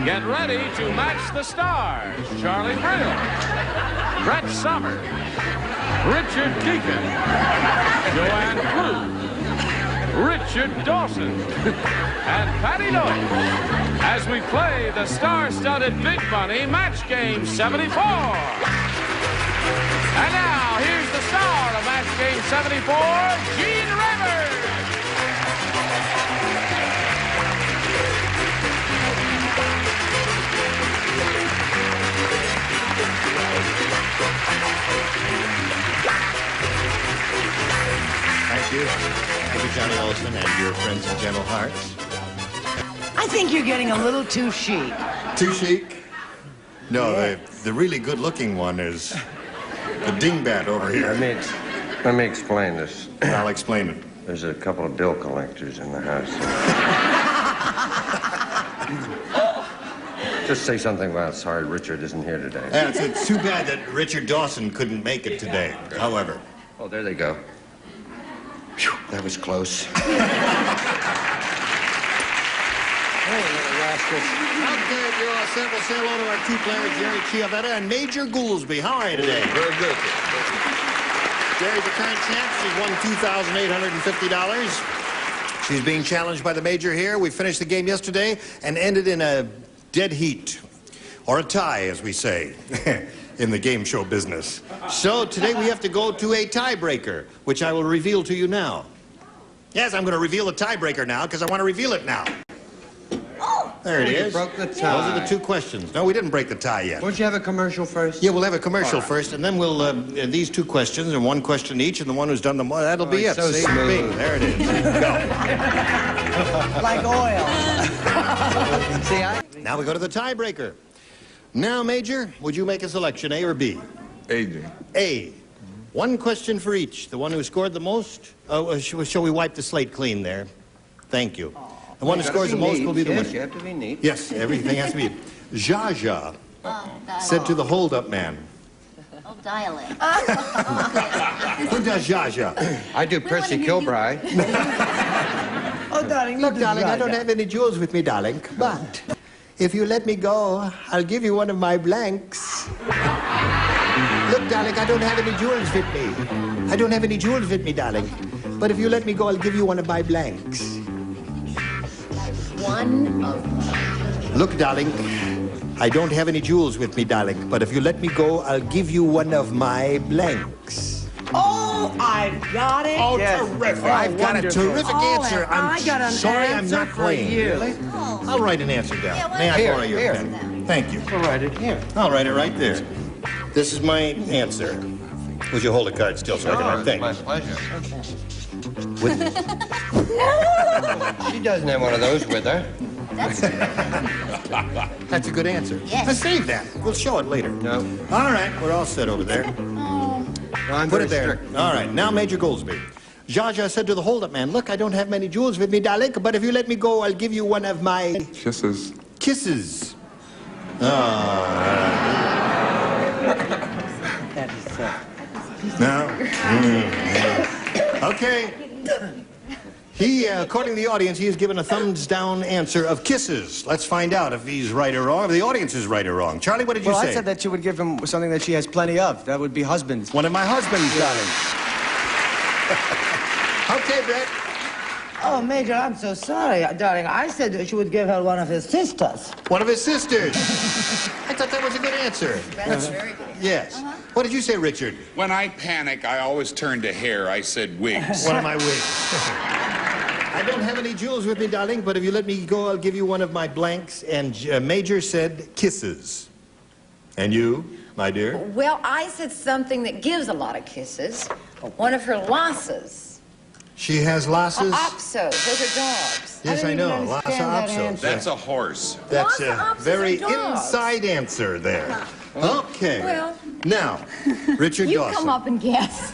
Get ready to match the stars. Charlie Brill, Brett Somers, Richard Deacon, Joanne Cruz, Richard Dawson, and Patty Noyes as we play the star-studded Big Money Match Game 74. And now, here's the star of Match Game 74, Gene Rivers. Thank you. Thank you, Johnny Olson, and your friends of Gentle Hearts. I think you're getting a little too chic. Too chic? No, the really good-looking one is the dingbat over here. Let me explain this. I'll explain it. There's a couple of bill collectors in the house. Just say something about sorry Richard isn't here today. Yeah, it's too bad that Richard Dawson couldn't make it today, however. Oh, there they go. Whew, that was close. Okay, you're all set. We'll say hello to our two players, Jerry Chiavetta and Major Goolsby. How are you today? Very good. Jerry's the current champ. She's won $2,850. She's being challenged by the Major here. We finished the game yesterday and ended in a dead heat, or a tie, as we say, in the game show business. So today we have to go to a tiebreaker, which I will reveal to you now. Yes, I'm going to reveal the tiebreaker now because I want to reveal it now. There it is. Broke the tie. Those are the two questions. No, we didn't break the tie yet. Won't you have a commercial first? Yeah, we'll have a commercial first, and then we'll, these two questions, and one question each, and the one who's done the most, that'll be it. So See? smooth. Bing. There it is. Go. Like oil. See, Now we go to the tiebreaker. Now, Major, would you make a selection, A or B? Adrian. A. One question for each. The one who scored the most, shall we wipe the slate clean there? Thank you. The one who scores the most will be the Yes, winner. you have to be neat. Yes, everything has to be. Zsa said to the hold-up man. Oh, dialect. Who does Zsa? I do Percy Kilbride. oh, darling, Look, darling, I don't have any jewels with me, darling. But if you let me go, I'll give you one of my blanks. Look, darling, I don't have any jewels with me. I don't have any jewels with me, darling. But if you let me go, I'll give you one of my blanks. One of... Look, darling, I don't have any jewels with me, darling. But if you let me go, I'll give you one of my blanks. Oh, I've got it. Oh, Yes. terrific. Oh, I've got a wonderful. terrific Oh, answer. and I got an sorry I'm answer not for playing. you. Really? Oh. I'll write an answer down. Yeah, well, May I Here, borrow your here. pen? Thank you. I'll write it here. I'll write it right there. This is my answer. Would you hold the card still so I can write it's my thanks? pleasure. With- She doesn't have one of those with her. That's a good answer. Yes. Let's save that. We'll show it later. No. All right, we're all set over there. No, I'm Put very it there. strict. All right, now Major Goolsby. Zsa said to the hold-up man, look, I don't have many jewels with me, darling, but if you let me go, I'll give you one of my Kisses. kisses. That is No? Okay. He, according to the audience, he has given a thumbs-down answer of kisses. Let's find out if he's right or wrong, if the audience is right or wrong. Charlie, what did you Well, say? I said that you would give him something that she has plenty of. That would be husbands. One of my husbands, darling. Okay, Brett. Oh, Major, I'm so sorry, darling. I said that you would give her one of his sisters. One of his sisters. I thought that was a good answer. That's very good. Yes. What did you say, Richard? When I panic, I always turn to hair. I said wigs. One of my wigs. I don't have any jewels with me, darling, but if you let me go, I'll give you one of my blanks. And Major said kisses. And you, my dear? Well, I said something that gives a lot of kisses. One of her losses. She has losses? Opsos. Those are dogs. Yes, I know. Lhasa Apsos. That's a horse. That's Lhasa a Apsos very are dogs. inside answer there. Okay. Well, now, Richard you Dawson. come up and guess.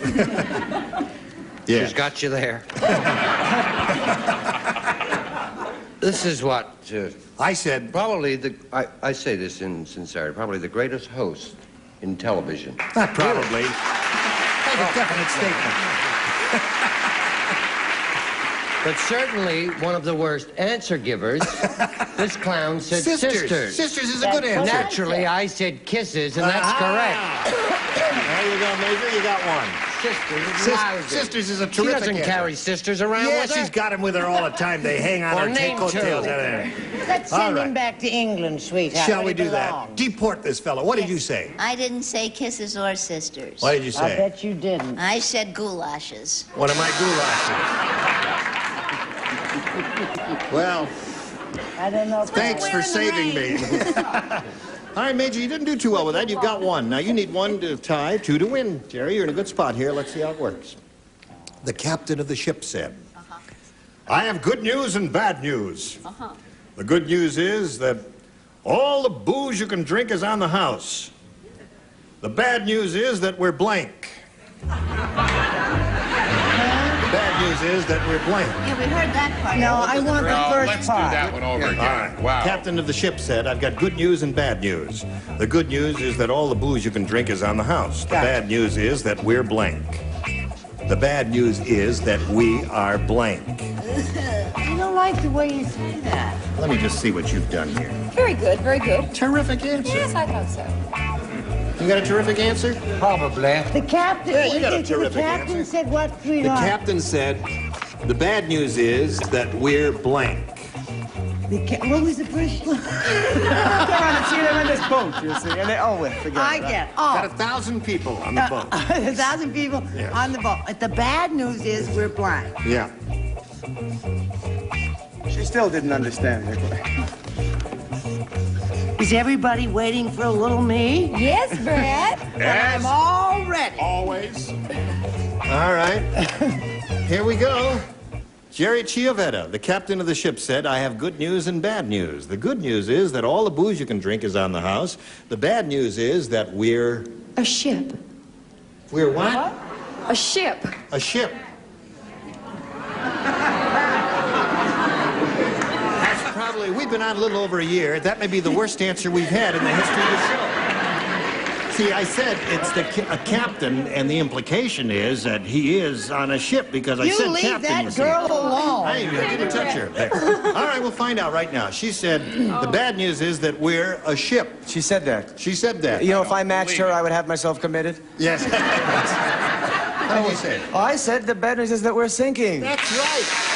Yes. She's got you there. This is what I said. probably I say this in sincerity, probably the greatest host in television. Not probably. That's a definite statement. But certainly one of the worst answer givers. This clown said sisters. Sisters is a good answer. Naturally, I said kisses, and that's correct. There you go, Major. You got one. Sisters is lousy. Sisters is a She terrific doesn't answer. carry sisters around Yeah, with her. she's got them with her all the time. They hang on Or her, take name coattails two. out of her. Let's All send right. him back to England, sweetheart. Shall where we he do that? belongs. Deport this fellow. What did you say? I didn't say kisses or sisters. What did you I say? bet you didn't. I said goulashes. One of my goulashes. Well, I don't know. If thanks for saving me. All right, Major, you didn't do too well with that. You've got one. Now, you need one to tie, two to win. Jerry, you're in a good spot here. Let's see how it works. The captain of the ship said, I have good news and bad news. The good news is that all the booze you can drink is on the house. The bad news is that we're blank. The bad news is that we're blank. Yeah, we heard that part. No, I want the Well, first let's do part. that one over again. All right. Wow. Captain of the ship said, I've got good news and bad news. The good news is that all the booze you can drink is on the house. The bad news is that we're blank. The bad news is that we are blank. I don't like the way you say that. Let me just see what you've done here. Very good, very good. Terrific answer. Yes, I thought so. You got a terrific answer? Probably. The captain. Yeah, you got a the terrific captain answer. said what, The sweetheart? captain said, the bad news is that we're blank. What was the first one? Come on, see, they're in this boat, you see, and they, forget I it. get. Got Oh, 1,000 people on the boat. 1,000 people Yeah. on the boat. The bad news is we're blind. Yeah. She still didn't understand it. Is everybody waiting for a little me? Yes, Brad. I'm all ready. Always. All right. Here we go. Jerry Chiavetta, the captain of the ship, said, I have good news and bad news. The good news is that all the booze you can drink is on the house. The bad news is that we're... A ship. We're what? A ship. A ship. That's probably... We've been on a little over a year. That may be the worst answer we've had in the history of the show. See, I said it's a captain, and the implication is that he is on a ship because I You said leave captain. you that see. girl alone. I didn't touch her. There. All right, we'll find out right now. She said the bad news is that we're a ship. She said that. She said that. You know, if I matched her, I would have myself committed. Yes. How did you say it? Oh, I said the bad news is that we're sinking. That's right.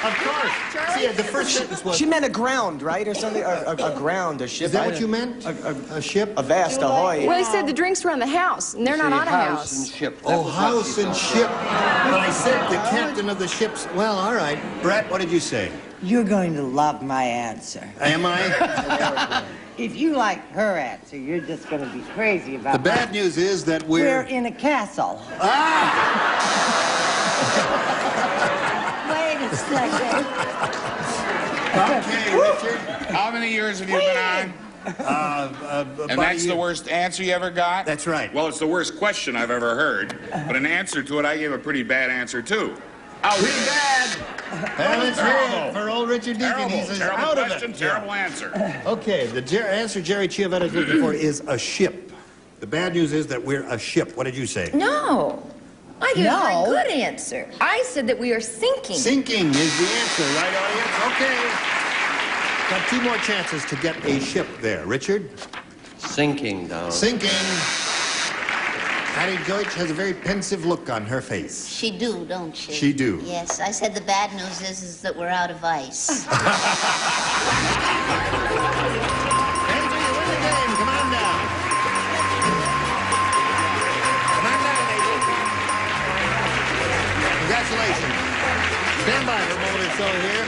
Of course. See, the first sentence was... She meant aground, right? Or something? A ground, a ship. Is that what you meant? A ship? A vast, ahoy. Well, he said the drinks were on the house, and they're not on a House and house. ship. Oh, house and ship. But I said the captain of the ship's... Well, all right. Brett, what did you say? You're going to love my answer. Am I? If you like her answer, you're just going to be crazy about The bad news is that we're... We're in a castle. Wait a second. Okay, Richard. How many years have you been on? And that's the worst answer you ever got? That's right. Well, it's the worst question I've ever heard. But in answer to it, I gave a pretty bad answer, too. Pretty bad. Well, let's hear it for old Richard Deacon. Terrible, He's terrible out question, of it. terrible answer. Okay, the answer Jerry Chiavetta is looking for is a ship. The bad news is that we're a ship. What did you say? No. I gave a No. very good answer. I said that we are sinking. Sinking is the answer, right, audience? Okay. Got 2 more chances to get a ship there. Richard? Sinking down. Sinking. Patty Deutsch has a very pensive look on her face. She do, don't she? She do. Yes, I said the bad news is that we're out of ice. Andrew, you win the game. Come on down. Come on down, Andrew. Congratulations. Stand by for a moment or so here.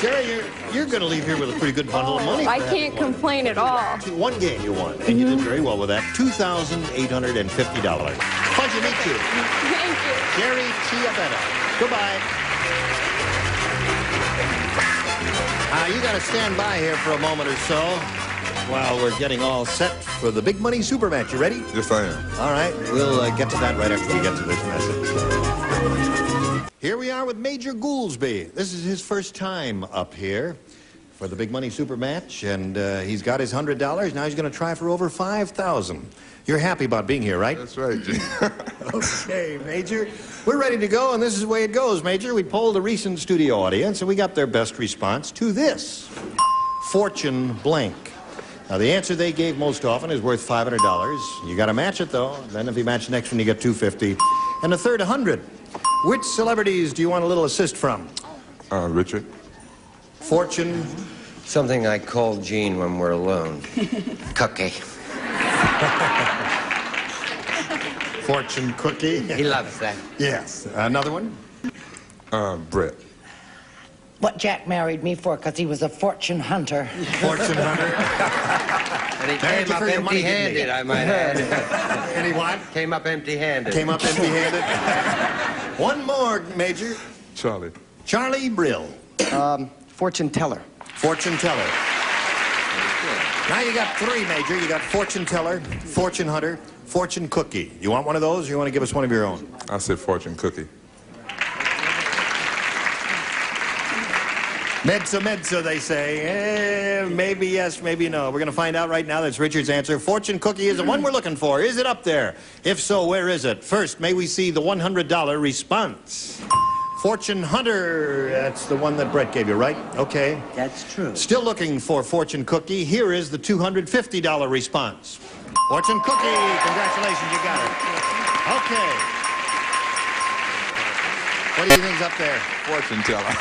Jerry, you're going to leave here with a pretty good bundle of money. I can't complain at all. One game you won, and you did very well with that. $2,850. Fun to meet you. Thank you. Jerry Chiapetta. Goodbye. You got to stand by here for a moment or so while we're getting all set for the big money super match. You ready? Yes, I am. All right. We'll get to that right after we get to this message. Here we are with Major Goolsby. This is his first time up here for the big money super match, and he's got his $100. Now he's going to try for over $5,000. You're happy about being here, right? That's right, Jim. Okay, Major. We're ready to go, and this is the way it goes, Major. We polled the recent studio audience, and we got their best response to this. Fortune blank. Now, the answer they gave most often is worth $500. You got to match it, though. Then if you match the next one, you get $250. And the third, $100. Which celebrities do you want a little assist from? Richard. Fortune. Something I call Gene when we're alone. Cookie. Fortune cookie. He loves that. Yes. Another one? Brett. What Jack married me for, because he was a fortune hunter. Fortune hunter. And he Married came you up for your money, didn't empty-handed, he? I might add. And he what? Came up empty-handed. Came up empty-handed. One more, Major. Charlie. Charlie Brill. Fortune teller. Fortune teller. Now you got three, Major. You got fortune teller, fortune hunter, fortune cookie. You want one of those, or you want to give us one of your own? I said fortune cookie. Medsa, they say. Maybe yes, maybe no. We're going to find out right now. That's Richard's answer. Fortune cookie is the one we're looking for. Is it up there? If so, where is it? First, may we see the $100 response? Fortune hunter, that's the one that Brett gave you, right? Okay. That's true. Still looking for fortune cookie. Here is the $250 response. Fortune cookie, congratulations, you got it. Okay. What do you think's up there? Fortune teller.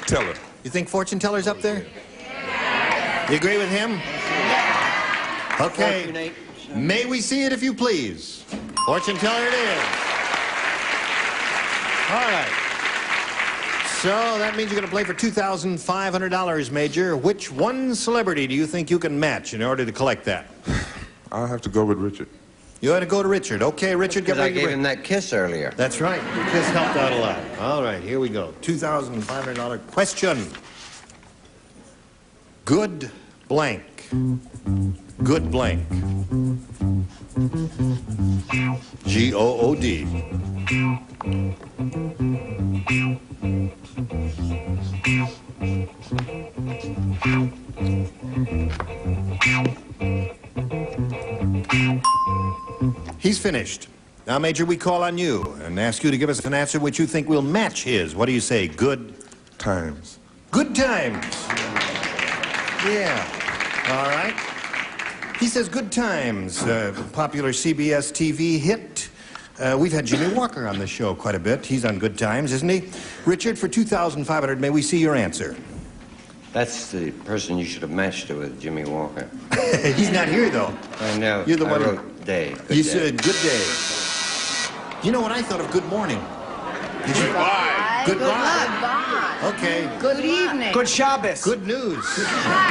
Teller. You think fortune teller's up there? You agree with him? Okay. May we see it if you please? Fortune teller it is. All right. So that means you're going to play for $2,500, Major. Which one celebrity do you think you can match in order to collect that? I'll have to go with Richard. You ought to go to Richard. Okay, Richard, get Because I ready to gave him that kiss earlier. That's right. This helped out a lot. All right, here we go. $2,500 question. Good blank. Good blank. G-O-O-D. He's finished. Now, Major, we call on you and ask you to give us an answer which you think will match his. What do you say? Good times. Good times. Yeah. All right. He says good times. Popular CBS TV hit. We've had Jimmy Walker on the show quite a bit. He's on Good Times, isn't he? Richard, for $2,500, may we see your answer? That's the person you should have matched it with, Jimmy Walker. He's not here, though. I know. You're the I one who... wrote day. You said good day. You know what I thought of good morning? Goodbye. Goodbye. Okay. Good evening. Good Shabbos. Good news.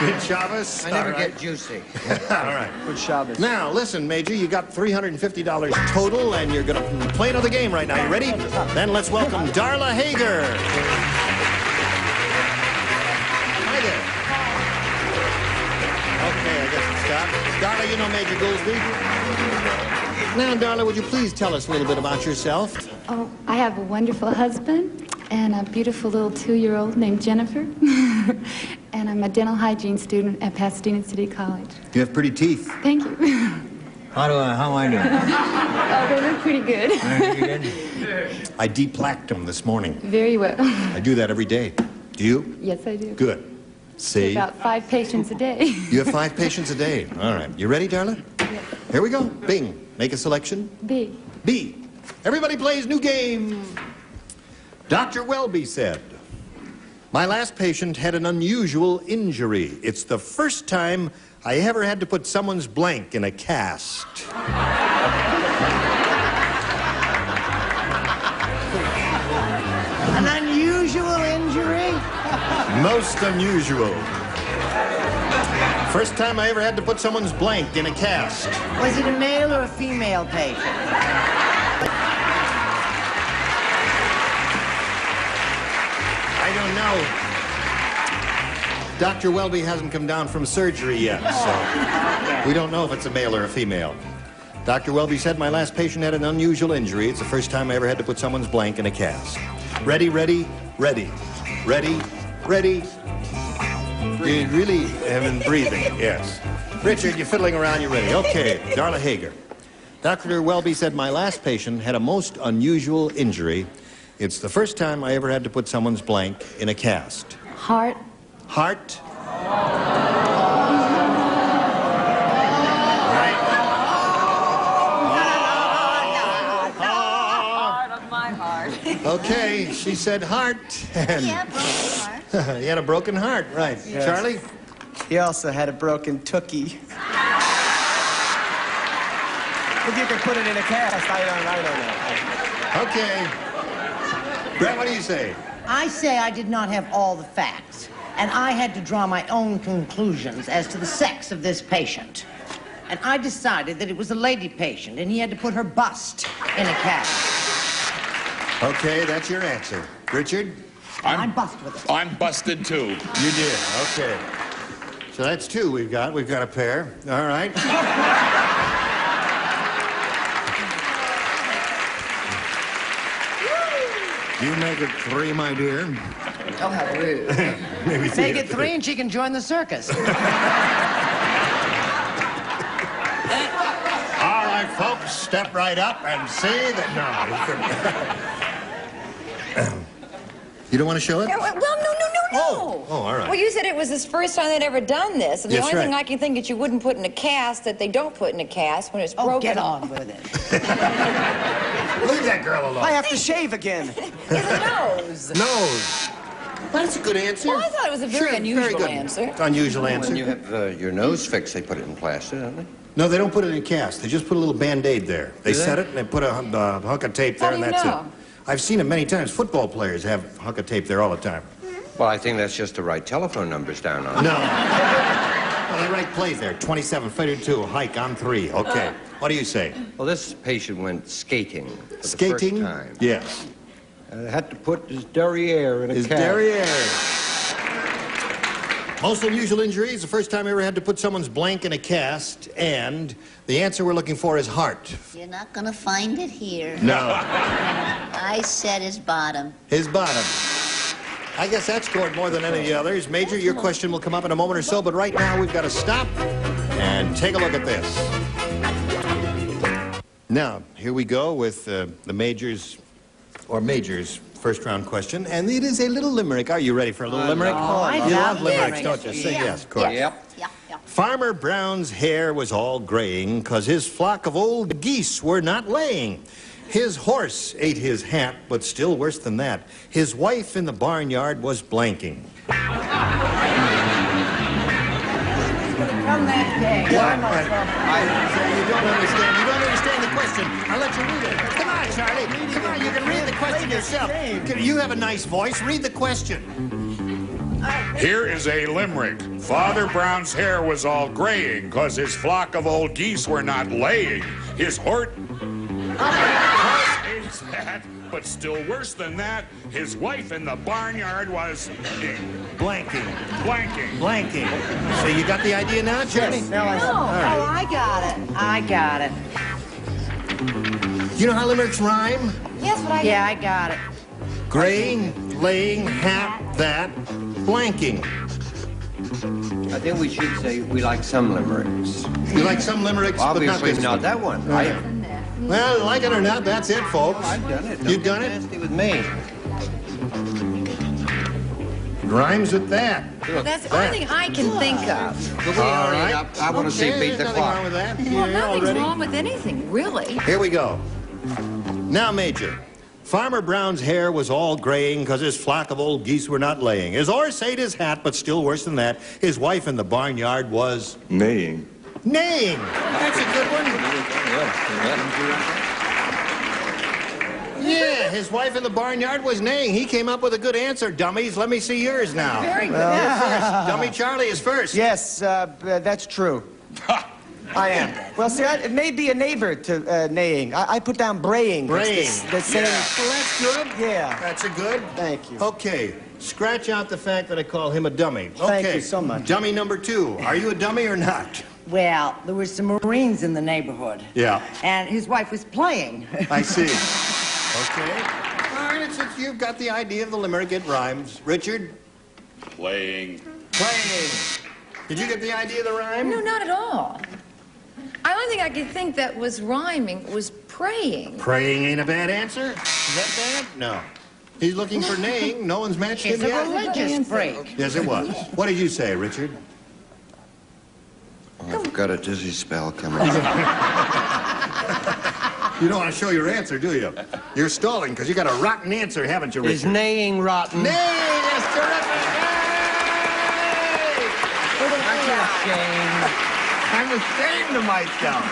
Good Shabbos. I never All right. get juicy. All right. Good Shabbos. Now, listen, Major, you got $350 total, and you're going to play another game right now. You ready? Then let's welcome Darla Hager. Hi there. Okay, I guess it's stopped. Darla, you know Major Goolsby? Now, Darla, would you please tell us a little bit about yourself? Oh, I have a wonderful husband and a beautiful little 2-year-old named Jennifer. And I'm a dental hygiene student at Pasadena City College. You have pretty teeth. Thank you. How am I doing? Oh, they look pretty good. I deplaqued them this morning. Very well. I do that every day. Do you? Yes, I do. Good. See? About 5 patients a day. You have 5 patients a day. All right. You ready, Darla? Here we go. Bing. Make a selection. B. B. Everybody plays new game. Dr. Welby said, my last patient had an unusual injury. It's the first time I ever had to put someone's blank in a cast. An unusual injury? Most unusual. First time I ever had to put someone's blank in a cast. Was it a male or a female patient? I don't know. Dr. Welby hasn't come down from surgery yet, so we don't know if it's a male or a female. Dr. Welby said my last patient had an unusual injury. It's the first time I ever had to put someone's blank in a cast. Ready, ready, ready. Ready, ready. You really have been breathing, yes. Richard, you're fiddling around, you're ready. Okay, Darla Hager. Dr. Welby said my last patient had a most unusual injury. It's the first time I ever had to put someone's blank in a cast. Heart. Heart. Heart of my heart. Okay, she said heart. And Yeah, broken heart. he had a broken heart, right. Yes. Charlie? He also had a broken tookie. If you could put it in a cast, I don't know. Okay. Brett, what do you say? I say I did not have all the facts, and I had to draw my own conclusions as to the sex of this patient. And I decided that it was a lady patient, and he had to put her bust in a cast. Okay, that's your answer. Richard? I'm bust with it. I'm busted too. You did, okay. So that's two we've got. We've got a pair. All right. You make it three, my dear. Oh, how rude. Maybe Make it three, and she can join the circus. All right, folks, step right up and see that. No. You don't want to show it? No, well, no. Oh, all right. Well, you said it was his first time they'd ever done this. And the That's only thing right. I can think that you wouldn't put in a cast that they don't put in a cast when it's Oh, broken. get on with it. Leave that girl alone. I have to shave again. Is a nose. Nose. That's a good answer. Well, I thought it was a very unusual good. answer. Unusual answer. When you have your nose fixed, they put it in plaster, don't they? No, they don't put it in a cast. They just put a little Band-Aid there. They set it and they put a hunk of tape there, How do and you that's know? it. I've seen it many times. Football players have a hunk of tape there all the time. Well, I think that's just to write telephone numbers down on. No. Well, they write plays there. 27, fader 2, hike on 3. Okay. What do you say? Well, this patient went skating for Skating? the first time. Yes. Had to put his derriere in a His cast. derriere. Most unusual injury is the first time I ever had to put someone's blank in a cast, and the answer we're looking for is heart. You're not gonna find it here. No. I said his bottom. His bottom. I guess that scored more than any of the others. Major, your question will come up in a moment or so, but right now we've got to stop and take a look at this. Now, here we go with the Major's first round question, and it is a little limerick. Are you ready for a little limerick? I You love love limericks, limericks. don't you? Say yes, of course. Yep. Yeah. Farmer Brown's hair was all graying 'cause his flock of old geese were not laying. His horse ate his hat, but still worse than that, his wife in the barnyard was blanking. From that day. You don't understand. You don't understand the question. I'll let you read it. Come on, Charlie. Come on, you can read the question yourself. You have a nice voice. Read the question. Here is a limerick. Father Brown's hair was all graying, 'cause his flock of old geese were not laying. His horse ate that, but still worse than that, his wife in the barnyard was Blanking. blanking. Blanking. So you got the idea now, Charlie? Oh, I got it. I got it. You know how limericks rhyme? Yes, but I... Yeah, I got it. Graying, laying, hat, that, blanking. I think we should say we like some limericks. You like some limericks, Obviously but not that one. Right. Well, like it or not, that's it, folks. I've done it. You've done it? Nasty with me. Rhymes with that. That's the only thing I can think of. All right. I want to see Beat the There's nothing Clock. wrong with that. Well, You're all nothing's ready? wrong with anything, really. Here we go. Now, Major. Farmer Brown's hair was all graying because his flock of old geese were not laying. His horse ate his hat, but still worse than that, his wife in the barnyard was... Neighing. neighing. That's a good one. Yeah, his wife in the barnyard was neighing. He came up with a good answer, dummies. Let me see yours now. Very good. You're first. Dummy Charlie is first. Yes, that's true. I am. Well, see, it may be a neighbor to neighing. I put down braying. Braying. The same. Well, that's good. Yeah. That's a good. Thank you. Okay, scratch out the fact that I call him a dummy. Okay. Thank you so much. Dummy number 2. Are you a dummy or not? Well, there were some Marines in the neighborhood. Yeah. And his wife was playing. I see. Okay. All right, you've got the idea of the limerick. It rhymes. Richard? Playing. Playing. Did you get the idea of the rhyme? No, not at all. The only thing I could think that was rhyming was praying. Praying ain't a bad answer. Is that bad? No. He's looking for neighing. No one's matched It's him a yet. religious break. Yes, it was. What did you say, Richard? Oh, I've got a dizzy spell coming. You don't want to show your answer, do you? You're stalling because you got a rotten answer, haven't you, Richard? Is neighing rotten? Neighing is terrific! Aren't you ashamed? I'm ashamed of myself.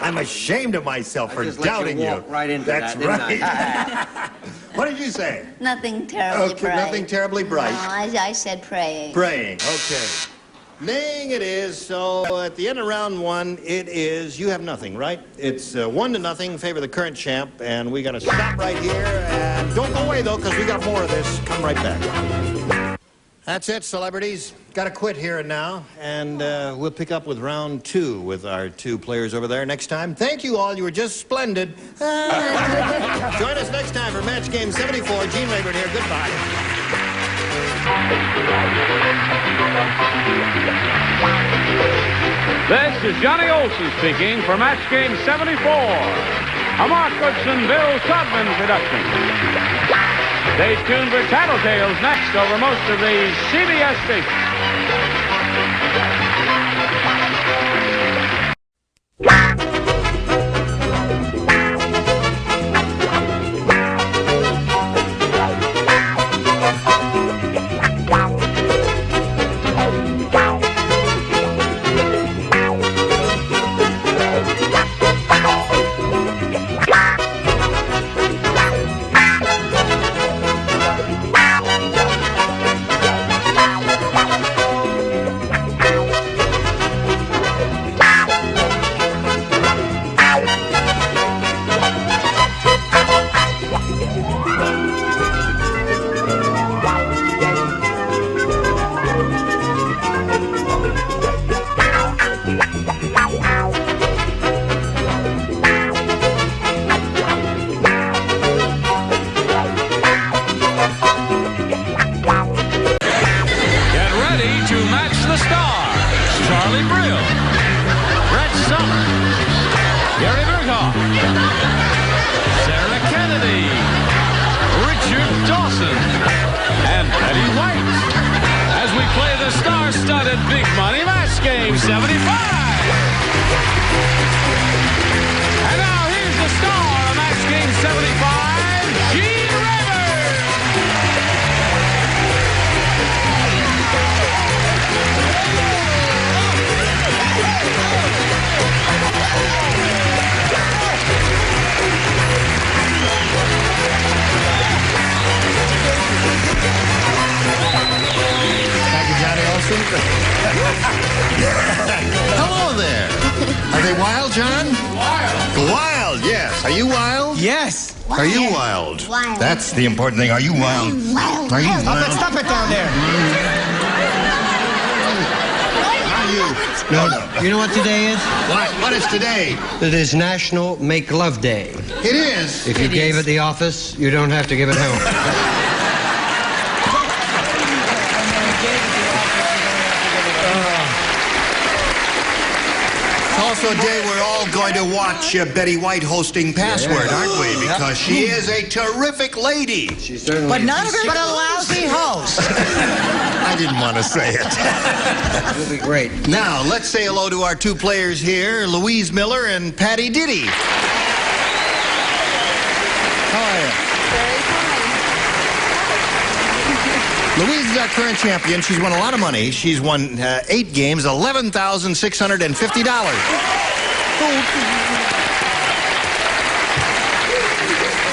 I'm ashamed of myself for just let doubting you walk right into That's that, didn't right. What did you say? Nothing terribly Okay, bright. nothing terribly bright. No, I said praying. Praying, okay. Neighing it is, so at the end of round 1, it is, you have nothing, right? It's 1-0 in favor of the current champ, and we got to stop right here, and don't go away, though, because we got more of this. Come right back. That's it, celebrities. Got to quit here and now, and we'll pick up with round 2 with our 2 players over there next time. Thank you all. You were just splendid. Join us next time for Match Game 74. Gene Rayburn here. Goodbye. This is Johnny Olson speaking for Match Game 74, a Mark Goodson, Bill Todman production. Stay tuned for Tattletales next over most of the CBS stations. Big Money Match Game 75. And now here's the star of Match Game 75, Gene Thank you, Johnny Olson. Hello there. Are they wild, John? Wild. Wild, yes. Are you wild? Yes. Are you wild? Wild. That's the important thing. Are you wild? Wild. Are you wild? Stop it down there. Are you? No. You know what today is? What? What is today? It is National Make Love Day. It is. If you gave at the office, you don't have to give it home. Also, today we're all going to watch Betty White hosting Password, aren't we? Because she is a terrific lady. She certainly But is. not a very but a lousy host. I didn't want to say it. It'll be great. Now, let's say hello to our two players here, Louise Miller and Patty Diddy. How are you? Louise is our current champion. She's won a lot of money. She's won 8 games, $11,650.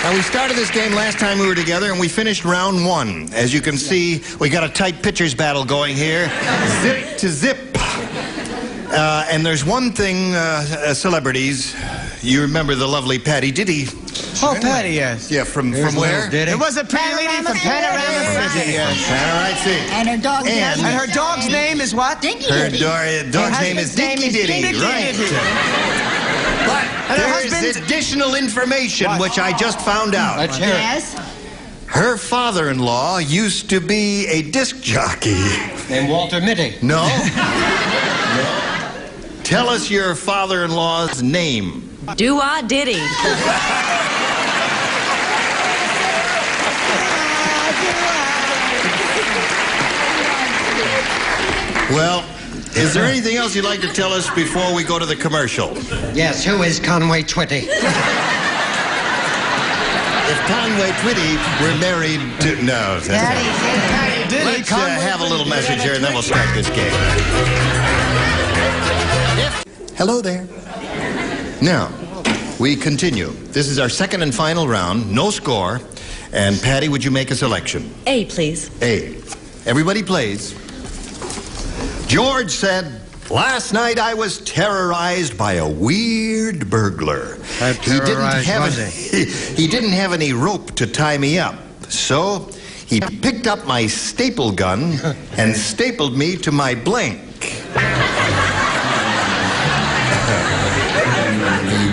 Now, we started this game last time we were together, and we finished round 1. As you can see, we got a tight pitcher's battle going here. Zip to zip. And there's one thing, celebrities, you remember the lovely Patty Diddy. Oh, Patty, yes. Yeah, from where? It was a pretty lady from Panorama City, yes. Panorama City. And her dog And her dog's name is what? Dinky Her Diddy. dog's name is Dinky Diddy, right? But there's additional information which I just found out. Let's hear it. Yes. Her father-in-law used to be a disc jockey. Named Walter Mitty. No? Tell us your father-in-law's name. Do-ah Diddy. Well, is there anything else you'd like to tell us before we go to the commercial? Yes, who is Conway Twitty? If Conway Twitty were married to... No, that's not. Let's have a little message here, and then we'll start this game. Hello there. Now, we continue. This is our second and final round, no score. And Patty, would you make a selection? A, please. A. Everybody plays. George said, last night I was terrorized by a weird burglar. How terrorized was he? He didn't have any rope to tie me up. So he picked up my staple gun and stapled me to my blank.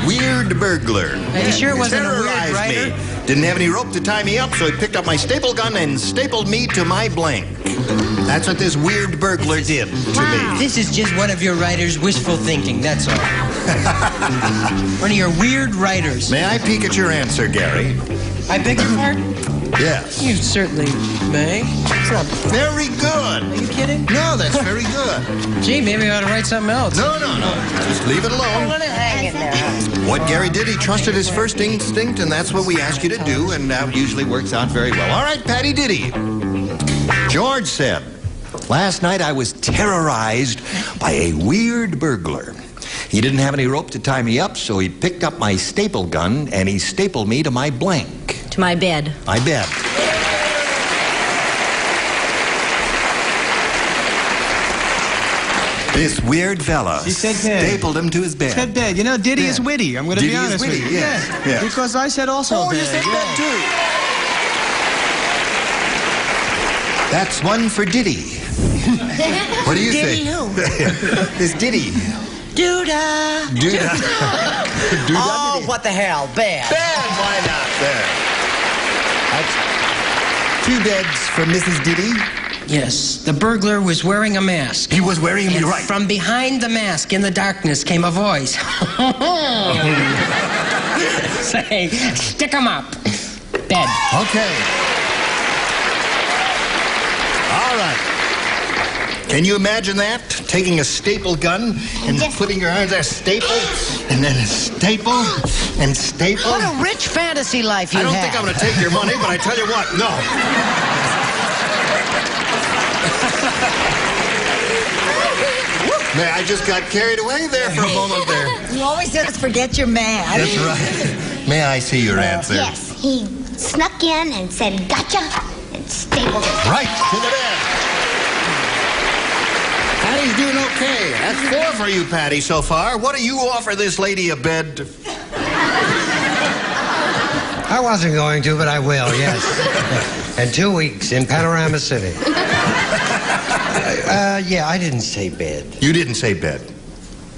Weird burglar. Are you sure it wasn't a weird Terrorized writer? me. Didn't have any rope to tie me up, so he picked up my staple gun and stapled me to my blank. That's what this weird burglar did to me. This is just one of your writers' wishful thinking, that's all. One of your weird writers. May I peek at your answer, Gary? I beg your pardon? Yes. You certainly may. It's not... Very good. Are you kidding? No, that's very good. Gee, maybe I ought to write something else. No. Just leave it alone. Hang in there. What Gary did, he trusted his first instinct, and that's what we ask you to do, and that usually works out very well. All right, Patty Diddy. George said, last night I was terrorized by a weird burglar. He didn't have any rope to tie me up, so he picked up my staple gun and he stapled me to my blank. To my bed. My bed. This weird fella He said bed. stapled him to his bed. Said bed. You know, Diddy is Yeah. witty. I'm going to Diddy be is honest witty, with you. yes. Yeah. Because I said also bed. You said yeah. bed too. That's one for Diddy. What do you Diddy say? who? It's Diddy. Doodah. Doodah. Oh, Diddy. what the hell? Bad. Bed, why not? There. That's 2 beds for Mrs. Diddy. Yes, the burglar was wearing a mask. He was wearing And me right. from behind the mask in the darkness came a voice. Saying, stick 'em up. Bed. Okay. All right. Can you imagine that? Taking a staple gun and putting your arms there, staple, and then a staple, and staple. What a rich fantasy life you I don't have. think I'm going to take your money, but I tell you what, no. Man, I just got carried away there for a moment there. You always just forget you're mad. That's right. May I see your answer? Yes, he snuck in and said, gotcha, and stapled it. Right to the bed. Patty's doing okay. That's 4 for you, Patty, so far. What do you offer this lady a bed? I wasn't going to, but I will, yes. In 2 weeks in Panorama City. Yeah, I didn't say bed. You didn't say bed.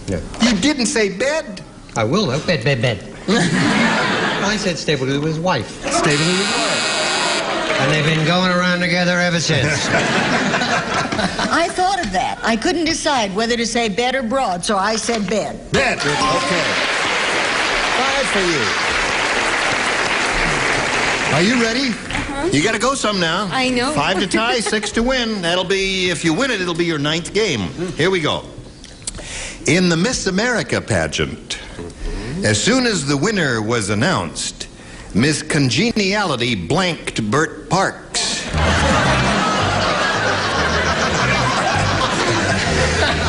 No. You didn't say bed? I will, though. Bed. I said stapled to his wife. Stapled to his wife. And they've been going around together ever since. I thought of that. I couldn't decide whether to say bed or broad, so I said bed. Bed. Okay. 5 for you. Are you ready? You got to go some now. I know. 5 to tie, 6 to win. That'll be, if you win it, it'll be your 9th game. Here we go. In the Miss America pageant, as soon as the winner was announced, Miss Congeniality blanked Bert Parks.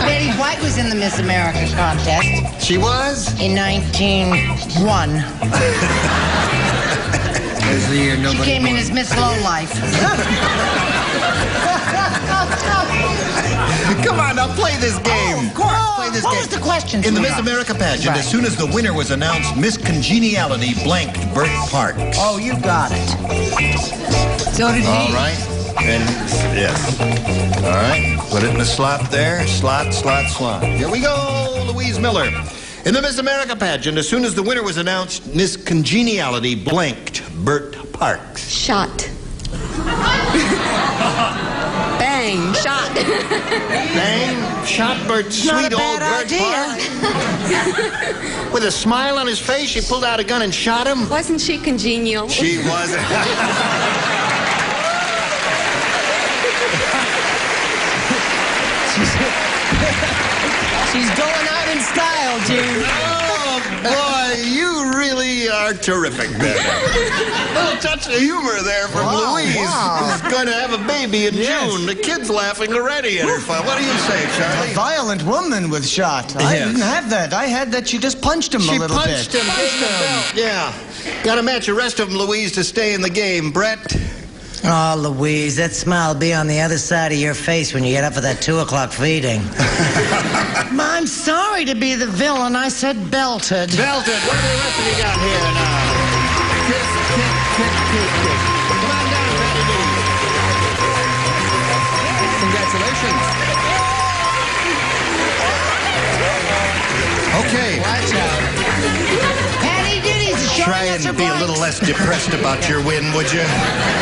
Betty White was in the Miss America contest. She was? In 1901. There's the year She nobody came in won. as Miss Lowlife. Come on, now play this game. Of course. Play this What game. was the question, In the Miss sweetheart? America pageant, Right. as soon as the winner was announced, Miss Congeniality blanked Bert Parks. Oh, you got it. So did he. All right. And, yes. All right. Put it in the slot there. Slot, slot, slot. Here we go, Louise Miller. In the Miss America pageant, as soon as the winner was announced, Miss Congeniality blanked Bert Parks. Shot. Bang. Shot. Bang, shot Bert, sweet old Bert Parks. With a smile on his face, she pulled out a gun and shot him. Wasn't she congenial? She was. She's going out in style, Gene. Oh, boy, you really are terrific, Ben. A little touch of humor there from Louise, who's going to have a baby in June. The kid's laughing already at her fun. What do you say, Charlie? A violent woman was shot. I Yes. didn't have that. I had that she just punched him a little bit. She punched him. Yeah. Got to match the rest of them, Louise, to stay in the game. Brett? Oh, Louise, that smile will be on the other side of your face when you get up for that 2 o'clock feeding. I'm sorry to be the villain. I said belted. Belted. What do the rest of you got here now? Kick, kick, kick, kick, kick. Come on down, Betty B. Congratulations. Okay. Watch out. Patty Diddy's showing Try us her and be a blanks. little less depressed about your win, would you?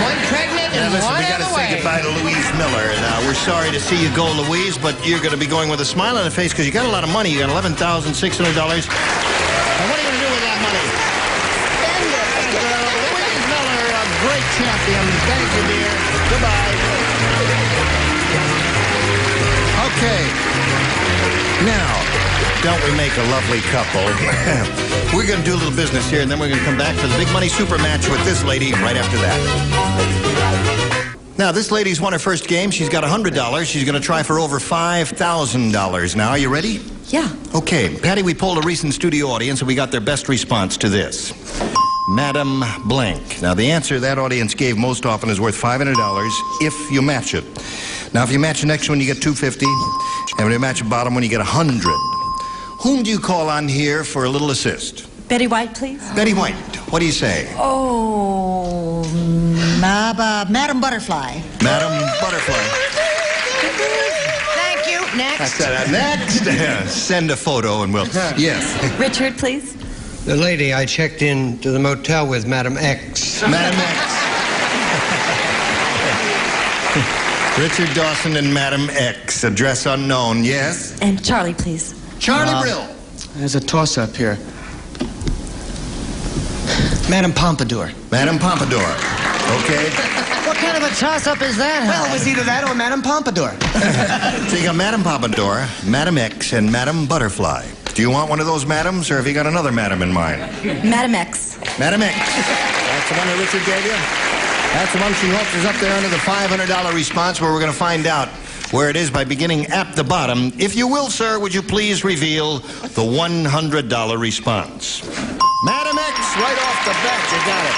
One pregnant Now, and listen, one we got on to the say way. goodbye to Louise Miller. Now, we're sorry to see you go, Louise, but you're going to be going with a smile on your face because you got a lot of money. You got $11,600. Now, what are you going to do with that money? Louise Miller, a great champion. Thank you, dear. Goodbye. Okay. Now, don't we make a lovely couple? We're going to do a little business here, and then we're going to come back for the big money super match with this lady right after that. Now, this lady's won her first game. She's got $100. She's going to try for over $5,000 now. Are you ready? Yeah. Okay, Patty, we polled a recent studio audience, and we got their best response to this. Madam Blank. Now, the answer that audience gave most often is worth $500 if you match it. Now, if you match the next one, you get $250. And when you match the bottom one, you get $100. Whom do you call on here for a little assist? Betty White, please. Betty White. What do you say? Oh, Madam Butterfly. Madam Butterfly. Thank you. Next. Next. Send a photo and we'll... Yes. Richard, please. The lady I checked in to the motel with, Madam X. Madam X. Richard Dawson and Madam X. Address unknown. Yes? And Charlie, please. Charlie Brill. There's a toss-up here. Madam Pompadour. Madam Pompadour. Okay. What kind of a toss-up is that, Well, it Hal? was either that or Madam Pompadour. So you got Madam Pompadour, Madam X, and Madam Butterfly. Do you want one of those madams, or have you got another madam in mind? Madam X. Madam X. That's the one that Richard gave you? That's the one she hopes is up there under the $500 response, where we're going to find out where it is by beginning at the bottom. If you will, sir, would you please reveal the $100 response? Madam X, right off the bat, you got it.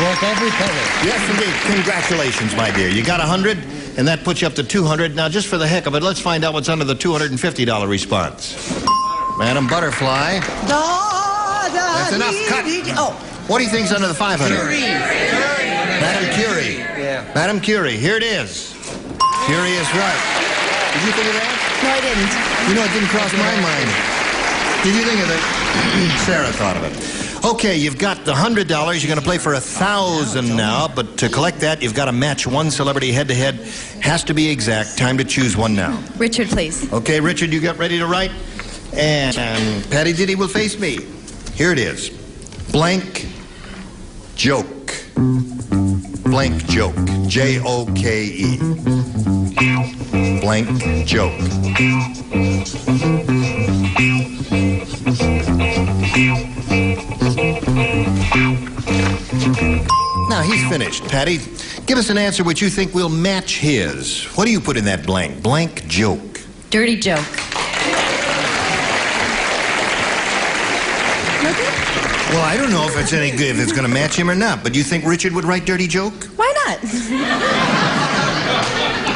Worth every penny. Yes, indeed. Congratulations, my dear. You got 100, and that puts you up to 200. Now, just for the heck of it, let's find out what's under the $250 response. Madam Butterfly. That's enough. Cut. Oh. What do you think's under the 500? Curie. Madam Curie. Yeah. Madam Curie. Here it is. Curie is right. Did you think of that? No, I didn't. You know, it didn't cross my mind. Did you think of it? Sarah thought of it. Okay, you've got the $100. You're going to play for $1,000 now, but to collect that, you've got to match one celebrity head-to-head. Has to be exact. Time to choose one now. Richard, please. Okay, Richard, you got ready to write? And Patty Diddy will face me. Here it is. Blank joke. Blank joke. J-O-K-E. Blank joke. Now, he's finished. Patty, give us an answer which you think will match his. What do you put in that blank? Blank joke. Dirty joke. Well, I don't know if it's any good, if it's going to match him or not, but you think Richard would write dirty joke? Why not? Is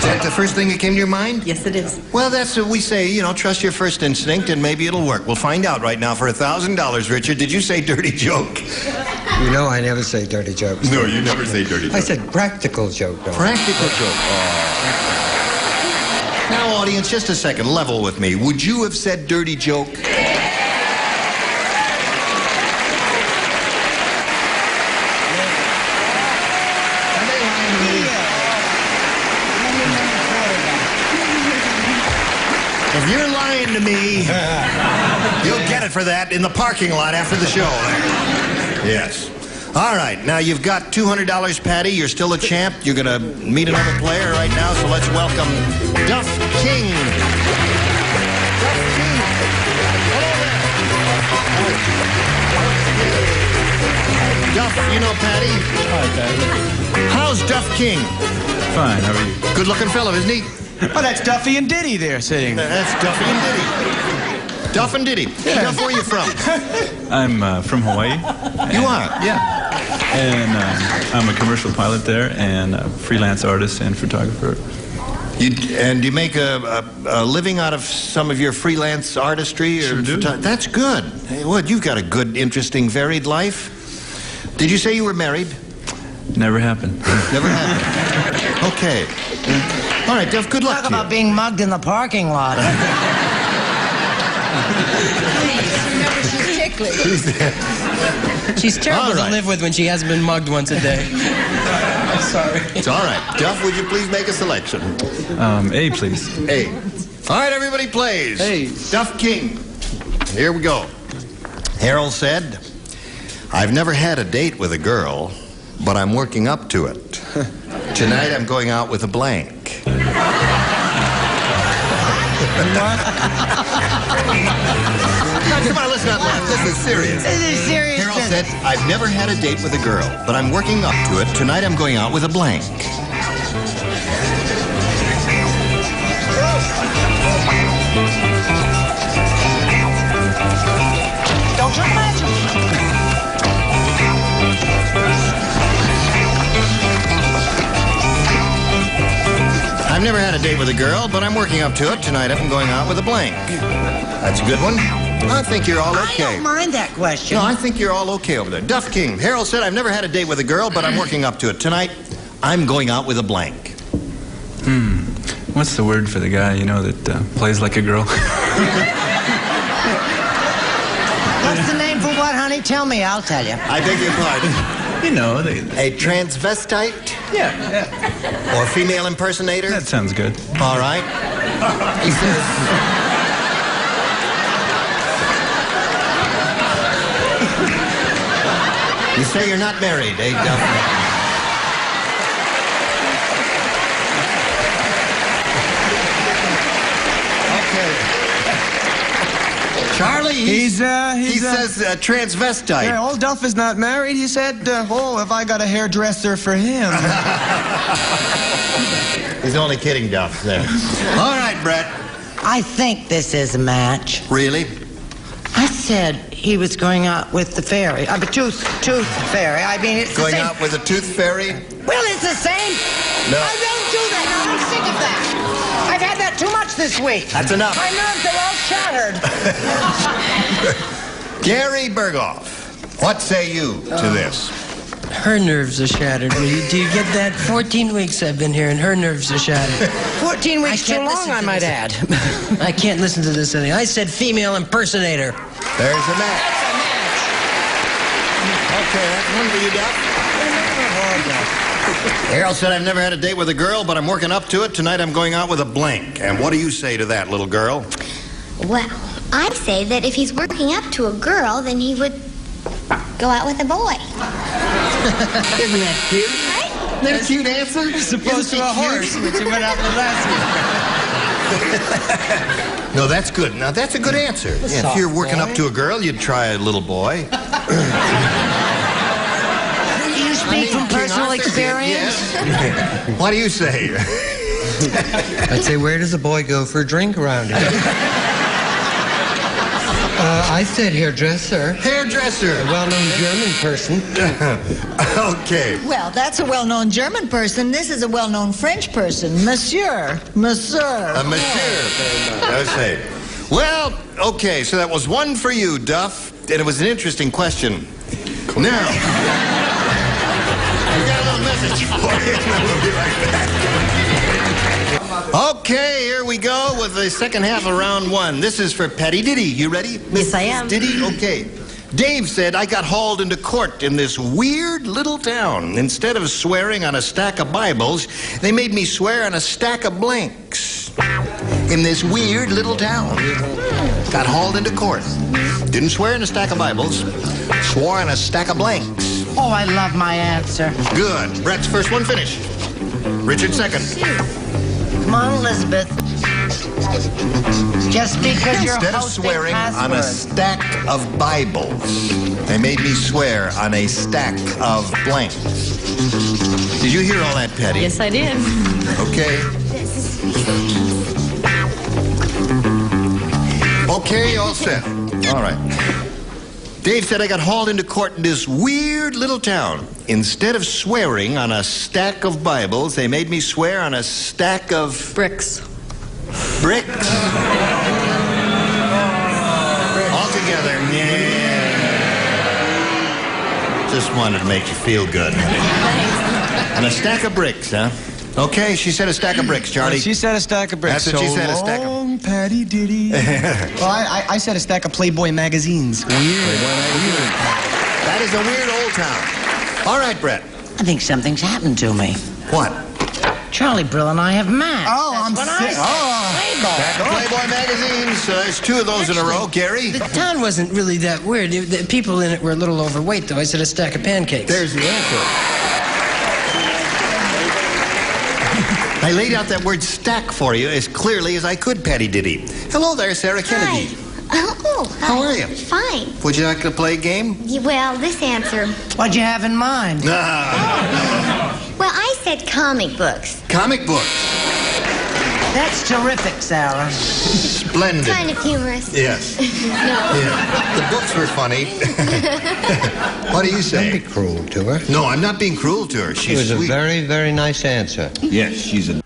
that the first thing that came to your mind? Yes, it is. Well, that's what we say, you know, trust your first instinct and maybe it'll work. We'll find out right now for $1,000, Richard. Did you say dirty joke? You know I never say dirty jokes. No, you never say dirty joke. I said practical joke, though. Practical joke. Oh. Now, audience, just a second. Level with me. Would you have said dirty joke? If you're lying to me, you'll get it for that in the parking lot after the show. Yes. All right, now you've got $200, Patty. You're still a champ. You're going to meet another player right now, so let's welcome Duff King. Duff King. Hello there. Duff, you know Patty? Hi, Patty. How's Duff King? Fine, how are you? Good-looking fellow, isn't he? Oh, that's Duffy and Diddy there sitting. That's Duffy and Diddy. Duff and Diddy. Yeah. Duff, where are you from? I'm from Hawaii. You are? Yeah. And I'm a commercial pilot there and a freelance artist and photographer. And you make a living out of some of your freelance artistry? Sure do. That's good. Hey, what, you've got a good, interesting, varied life. Did you say you were married? Never happened. Never happened. Okay. All right, Duff, good luck Talk to you. about being mugged in the parking lot. Please, remember she's ticklish. She's terrible All right. to live with when she hasn't been mugged once a day. I'm sorry. It's all right. Duff, would you please make a selection? A, please. A. All right, everybody plays. Hey. Duff King. Here we go. Harold said, I've never had a date with a girl, but I'm working up to it. Tonight I'm going out with a blank. Now, come on, let's not laugh. This is serious. This is serious. Harold said, I've never had a date with a girl, but I'm working up to it. Tonight I'm going out with a blank. Don't you imagine? I've never had a date with a girl, but I'm working up to it. Tonight I'm going out with a blank. That's a good one. I think you're all okay. I don't mind that question. No, I think you're all okay over there. Duff King. Harold said, I've never had a date with a girl, but I'm working up to it. Tonight, I'm going out with a blank. What's the word for the guy, you know, that plays like a girl? What's the name for what, honey? Tell me, I'll tell you. I beg your pardon. You know, A transvestite? yeah. Or female impersonator? That sounds good. All right. He says... You say you're not married, eh, Duff? Okay. Charlie, he says transvestite. Yeah, old Duff is not married. He said, oh, have I got a hairdresser for him? He's only kidding, Duff. There. All right, Brett. I think this is a match. Really? I said he was going out with the fairy. A tooth fairy. I mean, it's Going the same. out with a tooth fairy? Well, it's the same. No. I don't do that. I'm sick of that. I've had that too much this week. That's enough. My nerves are all shattered. Gary Berghoff, what say you to this? Her nerves are shattered. Do you get that? 14 weeks I've been here and her nerves are shattered. 14 weeks too long, I might add. I can't listen to this anymore. I said female impersonator. There's a match. Okay, that's one for you, Duff. Harold said, I've never had a date with a girl, but I'm working up to it. Tonight I'm going out with a blank. And what do you say to that, little girl? Well, I say that if he's working up to a girl, then he would go out with a boy. Isn't that cute? Right? Isn't that a cute answer? As opposed to a horse, which you went out with last week. No, that's good. Now, that's a good answer. Yeah, if you're working up to a girl, you'd try a little boy. Do you speak from personal experience? Yes. What do you say? I'd say, where does a boy go for a drink around here? I said hairdresser. Hairdresser. A well-known German person. Okay. Well, that's a well-known German person. This is a well-known French person. Monsieur. Monsieur. Monsieur. Okay. Well, okay, so that was one for you, Duff. And it was an interesting question. Now, we got a little message for you. We'll be right back. Okay, here we go with the second half of round one. This is for Patty Diddy. You ready? Yes, I am. Diddy? Okay. Dave said, I got hauled into court in this weird little town. Instead of swearing on a stack of Bibles, they made me swear on a stack of blanks. In this weird little town. Got hauled into court. Didn't swear on a stack of Bibles. Swore on a stack of blanks. Oh, I love my answer. Good. Brett's first one finished. Richard second. Come on, Elizabeth. Just because you're Instead of hosting swearing on a password. stack of Bibles, they made me swear on a stack of blanks. Did you hear all that, Patty? Yes, I did. Okay. Okay, all set. All right. Dave said I got hauled into court in this weird little town. Instead of swearing on a stack of Bibles, they made me swear on a stack of... Bricks. Bricks? All together. Yeah. Just wanted to make you feel good. And a stack of bricks, huh? Okay, she said a stack of bricks, Charlie. She said a stack of bricks. That's what she said, a stack of... Patty Diddy. Well, I said a stack of Playboy magazines. Weird. That is a weird old town. All right, Brett. I think something's happened to me. What? Charlie Brill and I have met. Oh, I'm That's what sick. I said. Stack of Playboy magazines. There's two of those in a row. Gary? The town wasn't really that weird. The people in it were a little overweight, though. I said a stack of pancakes. There's the answer. I laid out that word stack for you as clearly as I could, Patty Diddy. Hello there, Sarah Kennedy. Oh, How are you? Fine. Would you like to play a game? Well, this answer. What'd you have in mind? Well, I said comic books. Comic books. That's terrific, Sarah. Splendid. Kind of humorous. Yes. No. Yeah. The books were funny. What do you say? Don't be cruel to her. No, I'm not being cruel to her. It She's was sweet. a very, very nice answer. Yes, she's a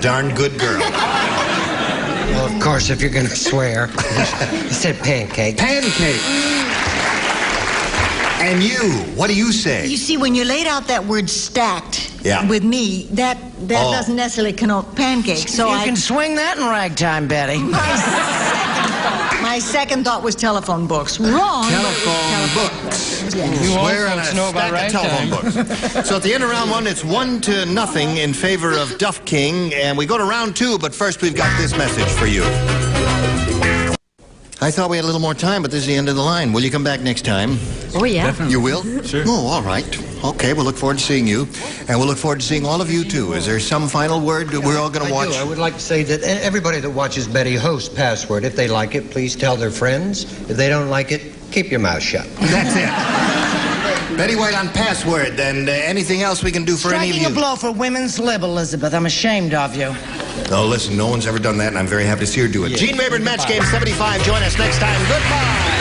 darn good girl. Well, of course, if you're going to swear. You said pancake. Pancake. And you, what do you say? You see, when you laid out that word stacked Yeah. with me, that doesn't necessarily connote pancakes. So you can swing that in ragtime, Betty. My second thought was telephone books. Wrong. Telephone books. You Swear all on a folks know about stack of telephone books. So at the end of round one, it's 1-0 in favor of Duff King. And we go to round two, but first we've got this message for you. I thought we had a little more time, but this is the end of the line. Will you come back next time? Oh, yeah. Definitely. You will? Sure. Oh, all right. Okay, we'll look forward to seeing you. And we'll look forward to seeing all of you, too. Is there some final word that we're all going to watch? I would like to say that everybody that watches Betty host Password, if they like it, please tell their friends. If they don't like it, keep your mouth shut. That's it. Betty White on Password. And anything else we can do for any of Striking you? a blow for women's lib, Elizabeth. I'm ashamed of you. No, listen, no one's ever done that, and I'm very happy to see her do it. Gene Rayburn, Match Game 75. Join us next time. Goodbye.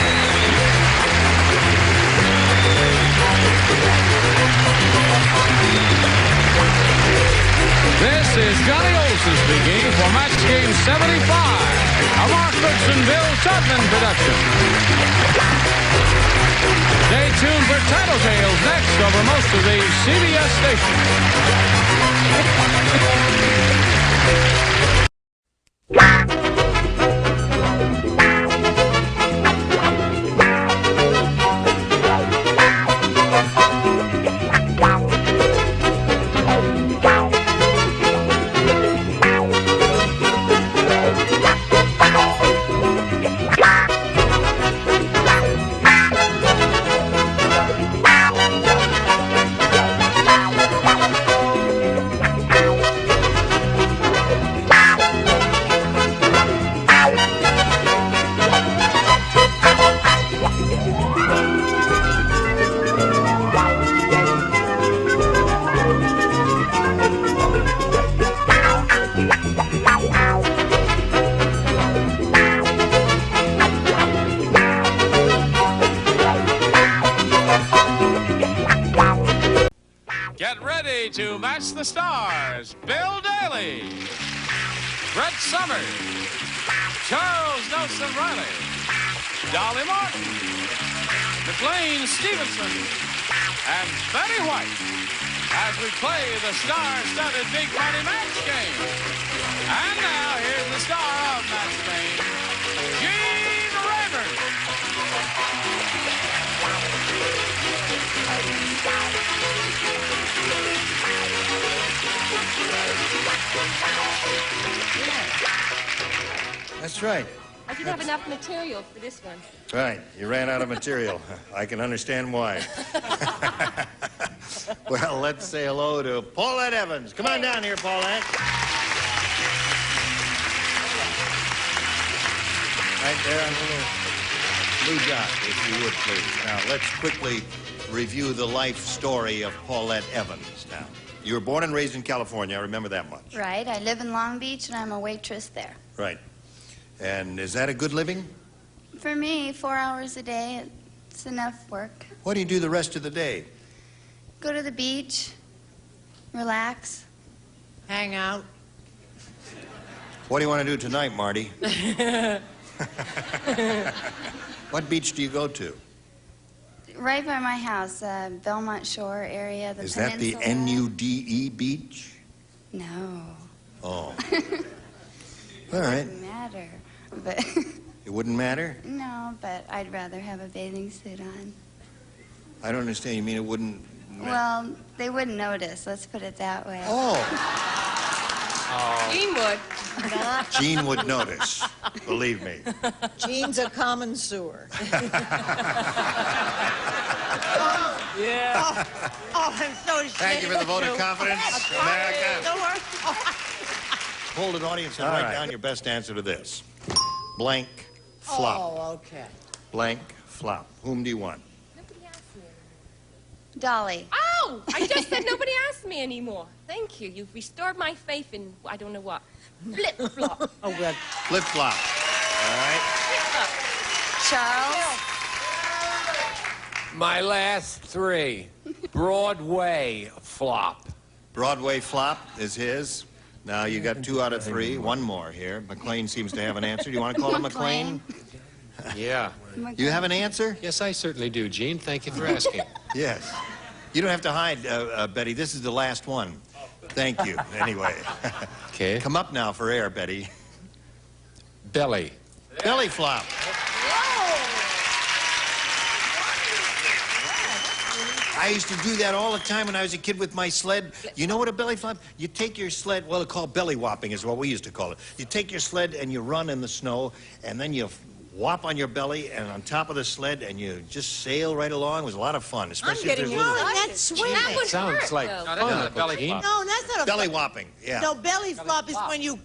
This is Johnny Olson speaking for Match Game 75, a Mark Goodson, Bill Tubman production. Stay tuned for Tattletales next over most of the CBS stations. ready to match the stars. Bill Daly, Brett Summers, Charles Nelson Riley, Dolly Martin, McLean Stevenson, and Betty White as we play the star-studded Big Money Match Game. And now, here's the star of Match Game, Gene Rayburn. That's right. I didn't have enough material for this one. Right. You ran out of material. I can understand why. Well, let's say hello to Paulette Evans. Come on down here, Paulette. Right there on the little blue dot, if you would, please. Now, let's quickly review the life story of Paulette Evans. Now, you were born and raised in California. I remember that much. Right. I live in Long Beach, and I'm a waitress there. Right. And is that a good living? For me, 4 hours a day, it's enough work. What do you do the rest of the day? Go to the beach, relax. Hang out. What do you want to do tonight, Marty? What beach do you go to? Right by my house, Belmont Shore area, the Is peninsula. that the N-U-D-E beach? No. Oh. All right. Doesn't matter. But It wouldn't matter? no, but I'd rather have a bathing suit on. I don't understand. You mean it wouldn't... Well, they wouldn't notice. Let's put it that way. Oh. Gene would. Gene would notice. Believe me. Gene's a common sewer. Yeah. Oh, I'm so ashamed. Thank you for the vote of confidence, America. Don't worry. Hold it, audience, and write down your best answer to this. Blank flop. Oh, okay. Blank flop. Whom do you want? Dolly. Oh, I just said nobody asked me anymore. Thank you. You've restored my faith in I don't know what. Flip-flop. Oh, good. Flip-flop. All right. Charles. My last three. Broadway flop. Broadway flop is his. Now you got 2 out of 3. One more here. McLean seems to have an answer. Do you want to call him McLean? Yeah. You have an answer? Yes, I certainly do, Gene. Thank you for asking. Yes. You don't have to hide, Betty. This is the last one. Thank you. Anyway. Okay. Come up now for air, Betty. Belly. Belly flop. I used to do that all the time when I was a kid with my sled. You know what a belly flop? You take your sled, well, it's called belly whopping is what we used to call it. You take your sled and you run in the snow, and then you whop on your belly and on top of the sled, and you just sail right along. It was a lot of fun, especially if there's little... That's swimming. That would Sounds hurt, like though. fun, No, that's not a belly Gene. flop. No, that's not a Belly whopping, yeah. No, belly flop is when you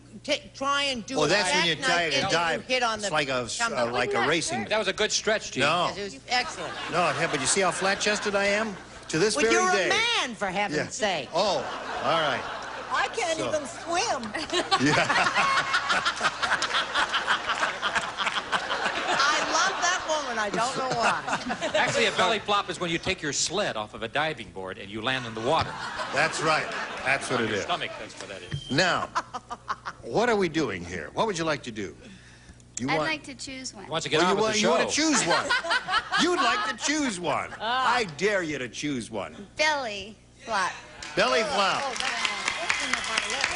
try and do Oh, a that's when you jackknife and dive. you hit on the It's like a racing... That was a good stretch, Gene. No. Yes, it was excellent. No, yeah, but you see how flat-chested I am? To this Well, very you're day. a man, for heaven's sake. Oh, all right. I can't So- even swim. I love that woman. I don't know why. Actually, a belly flop is when you take your sled off of a diving board and you land in the water. That's right. That's what it Your is. stomach, that's what that is. Now, what are we doing here? What would you like to do? You I'd like to choose one. He wants to get on with the you show. want to choose one. You'd like to choose one. I dare you to choose one. Belly flop. Belly flop.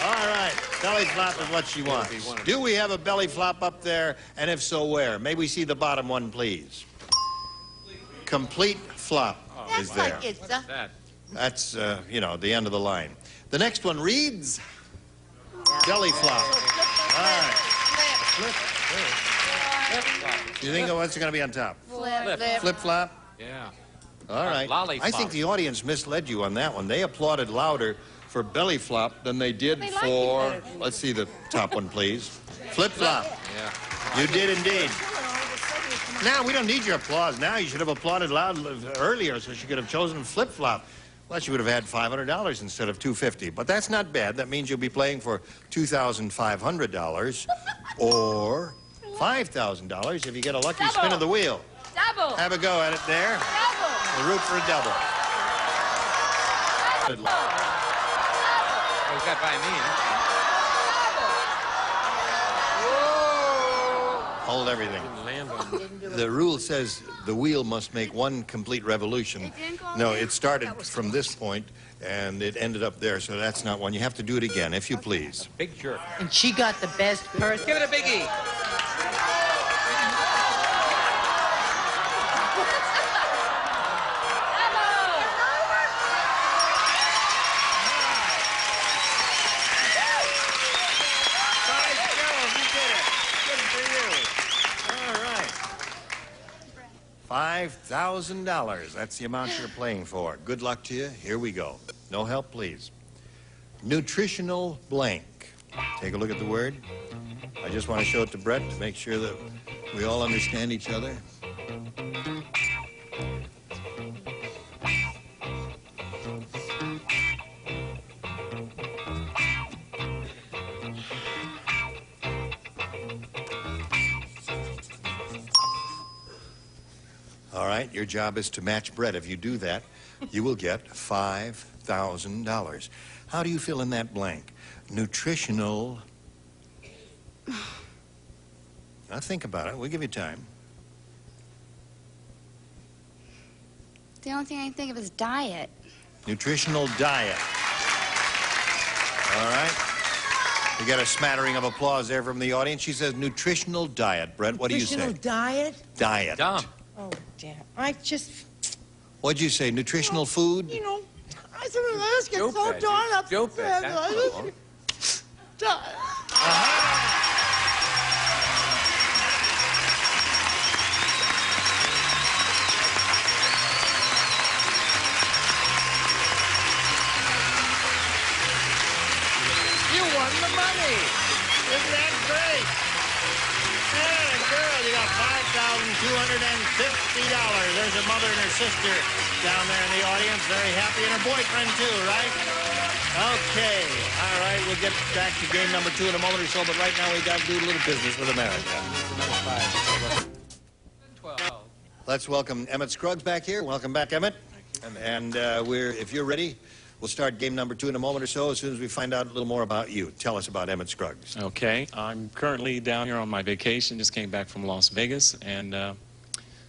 All right. Belly flop is what she wants. Do we have a belly flop up there? And if so, where? May we see the bottom one, please? Complete flop is there. Like it's a... That's, you know, the end of the line. The next one reads belly flop. All right. Do you think what's going to be on top? Flip flop? Yeah. All right. Lollipop. I think the audience misled you on that one. They applauded louder for belly flop than they did for, let's see the top one, please. Flip flop. Yeah. You did indeed. Now, we don't need your applause. Now, you should have applauded loud earlier so she could have chosen flip flop. Well, she would have had $500 instead of $250. But that's not bad. That means you'll be playing for $2,500 or $5,000 if you get a lucky spin of the wheel. Double. Have a go at it there. Double. We'll root for a double. he's got by me. Hold everything. The rule says the wheel must make one complete revolution. No, it started from this point, and it ended up there, so that's not one. You have to do it again, if you please. Big jerk. And she got the best purse. Give it a biggie. $5,000. That's the amount you're playing for. Good luck to you. Here we go. No help, please. Nutritional blank. Take a look at the word. I just want to show it to Brett to make sure that we all understand each other. All right, your job is to match Brett. If you do that, you will get $5,000. How do you fill in that blank? Nutritional. Now think about it. We'll give you time. The only thing I can think of is diet. Nutritional diet. All right. We got a smattering of applause there from the audience. She says nutritional diet. Brett, what do you say? Nutritional diet? Diet. Dumb. Oh, damn. I just... What'd you say? Nutritional food? You know, I sometimes get so darn upset. I just... You won the money. Isn't that great? And girl, you got $5,250. There's a mother and her sister down there in the audience, very happy, and her boyfriend too, right? Okay. All right, we'll get back to game number 2 in a moment or so, but right now we got to do a little business with America. Let's welcome Emmett Scruggs back here. Welcome back, Emmett. And if you're ready, we'll start game number 2 in a moment or so as soon as we find out a little more about you. Tell us about Emmett Scruggs. Okay. I'm currently down here on my vacation. Just came back from Las Vegas and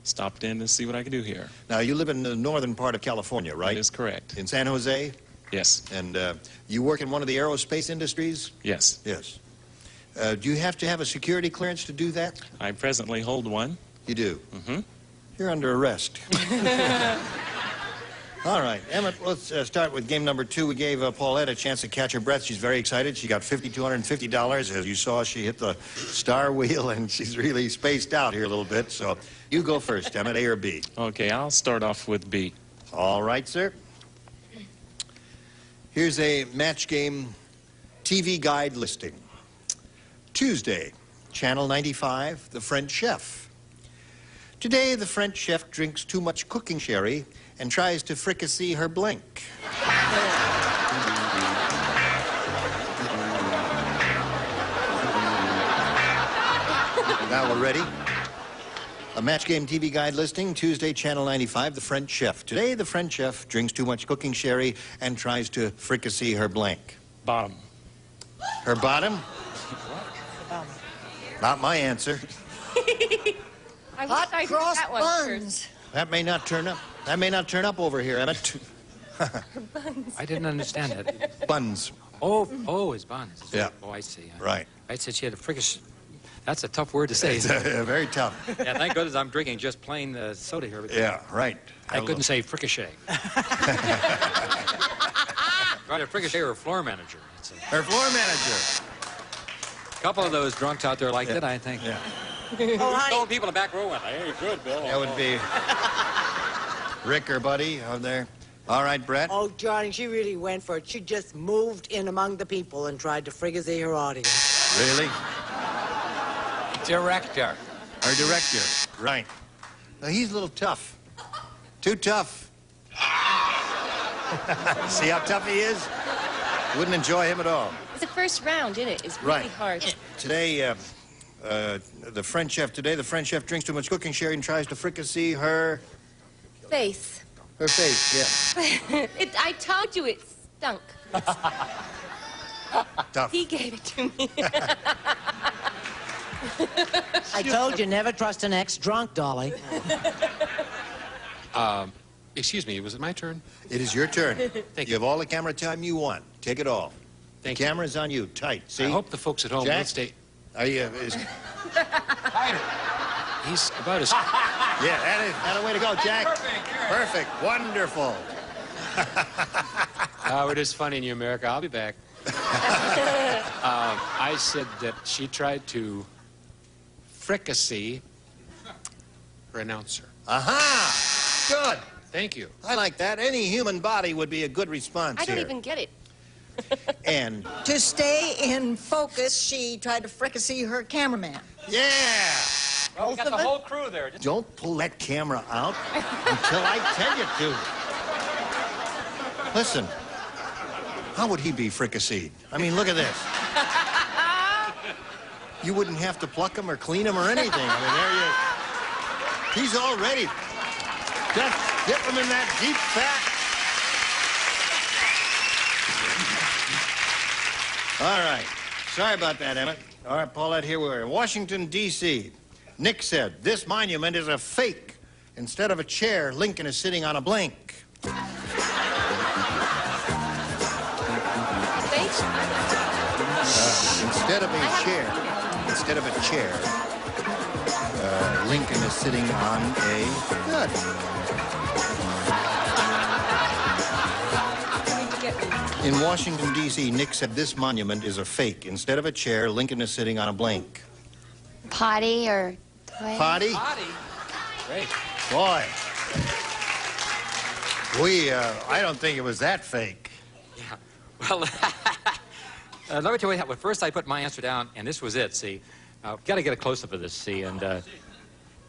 stopped in to see what I can do here. Now, you live in the northern part of California, right? That is correct. In San Jose? Yes. And you work in one of the aerospace industries? Yes. Yes. Do you have to have a security clearance to do that? I presently hold one. You do? Mm-hmm. You're under arrest. All right, Emmett, let's start with game number 2. We gave Paulette a chance to catch her breath. She's very excited. She got $5,250. As you saw, she hit the star wheel, and she's really spaced out here a little bit. So you go first, Emmett, A or B? Okay, I'll start off with B. All right, sir. Here's a match game TV guide listing. Tuesday, Channel 95, The French Chef. Today, the French chef drinks too much cooking sherry and tries to fricassee her blank. Now we're ready. A match game TV guide listing, Tuesday, Channel 95, The French Chef. Today, the French chef drinks too much cooking sherry and tries to fricassee her blank. Bottom. Her bottom? Not my answer. I wish I heard that one first. That may not turn up. That may not turn up over here, Emmett. I didn't understand it. Buns. Oh, his buns. Yeah. Oh, I see. Right. I said she had a frickish. That's a tough word to say. It's very tough. Yeah, thank goodness I'm drinking just plain soda here. Yeah, right. I couldn't say fricochet. Right, a fricochet or a floor manager. Her floor manager. A couple of those drunks out there like that, I think. Yeah. Oh, honey. People in the back row went, hey, good, Bill. That would be Rick or Buddy out there. All right, Brett. Oh, darling, she really went for it. She just moved in among the people and tried to fricassee her audience. Really? Director. Our director. Right. Now, he's a little tough. Too tough. See how tough he is? Wouldn't enjoy him at all. It's the first round, isn't it? It's really Right. hard. Today, the French chef drinks too much cooking sherry and tries to fricassee her Face. face, yeah. I told you it stunk. Tough. He gave it to me. I told you, never trust an ex-drunk, Dolly. Excuse me, was it my turn? It is your turn. Thank You have all the camera time you want. Take it all. Thank the camera's on you, tight. See? I hope the folks at home Jack? will stay. Are you? He's about as. Yeah, that a way to go, Jack. Perfect. Wonderful. We're just funny in you, America. I'll be back. I said that she tried to fricassee her announcer. Aha! Good. Thank you. I like that. Any human body would be a good response I don't here. even get it. And To stay in focus, she tried to fricassee her cameraman. yeah! Well, we got the whole crew there. Don't pull that camera out until I tell you to. Listen, how would he be fricasseed? I mean, look at this. You wouldn't have to pluck him or clean him or anything. I mean, there you... He's all ready. Just dip him in that deep fat. All right. Sorry about that, Emmett. All right, Paulette, here we are in Washington, D.C. Nick said, this monument is a fake. Instead of a chair, Lincoln is sitting on a blank. Instead of a chair, Lincoln is sitting on a... Good. In Washington, D.C., Nick said this monument is a fake. Instead of a chair, Lincoln is sitting on a blank. Potty or toilet? Potty? Potty. Great. Boy. I don't think it was that fake. Yeah. Well, let me tell you what. First, I put my answer down, and this was it. See, got to get a close-up of this. See,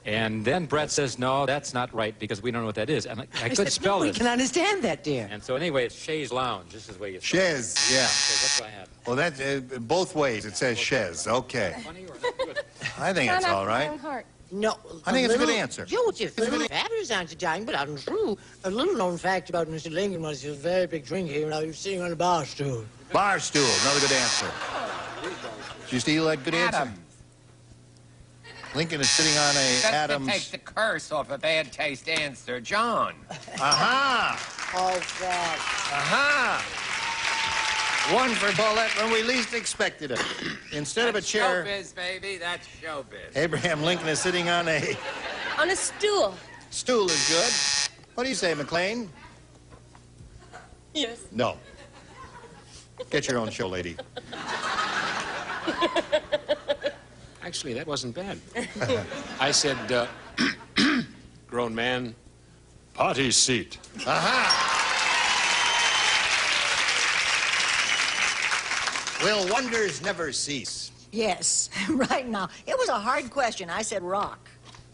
and then Brett says, "No, that's not right because we don't know what that is." And I couldn't spell We this. can understand that, dear. And so anyway, it's Chaise Lounge. This is the way you spell Chaise, yeah. So that's what I have. Well, that's both ways. It says chaise. Okay. Funny or not good? I think it's all right. No, I think it's a good answer. Joseph, fabulous answer, Jack, but untrue. A little known fact about Mr. Lincoln was he was a very big drinker. You know, he was sitting on a bar stool. Bar stool, another good answer. Did you steal that good answer? Lincoln is sitting on a Just Adams. to take the curse off a bad taste answer, John. Aha! Oh, God. Aha! One for Paulette when we least expected it. Instead of a chair, Showbiz, baby, that's showbiz. Abraham Lincoln is sitting on a On a stool. stool is good. What do you say, McLean? Yes. No. Get your own show, lady. Actually, that wasn't bad. I said, grown man, potty seat. Aha! Will wonders never cease? Yes, right now. It was a hard question. I said rock.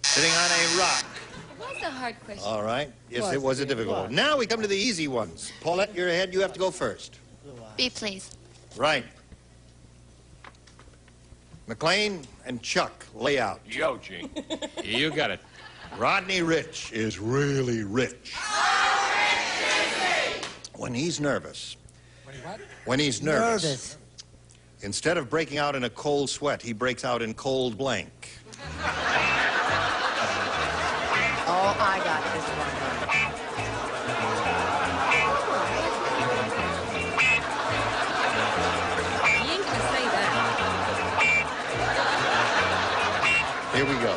Sitting on a rock. It was a hard question. All right. Yes, it was a difficult one. Now we come to the easy ones. Paulette, you're ahead. You have to go first. B, please. Right. McLean and Chuck, lay out. Yoji. You got it. Rodney Rich is really rich. When he's nervous. When he's nervous. Instead of breaking out in a cold sweat, he breaks out in cold blank. Oh, I got this one. You ain't gonna say that. Here we go.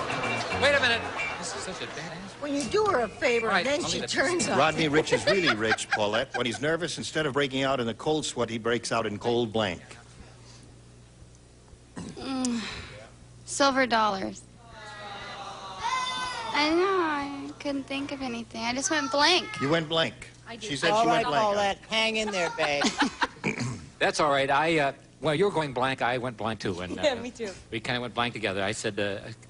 Wait a minute. This is such a bad answer. When you do her a favor, Right, and then I'll she leave it. turns on Rodney you. Rich is really rich, Paulette. When he's nervous, instead of breaking out in a cold sweat, he breaks out in cold blank. Silver dollars. I know, I couldn't think of anything. I just went blank. You went blank. She said All she right, went blank. Paulette, hang in there, babe. That's all right. Well, you were going blank. I went blank too. And, Yeah, me too. We kind of went blank together. I said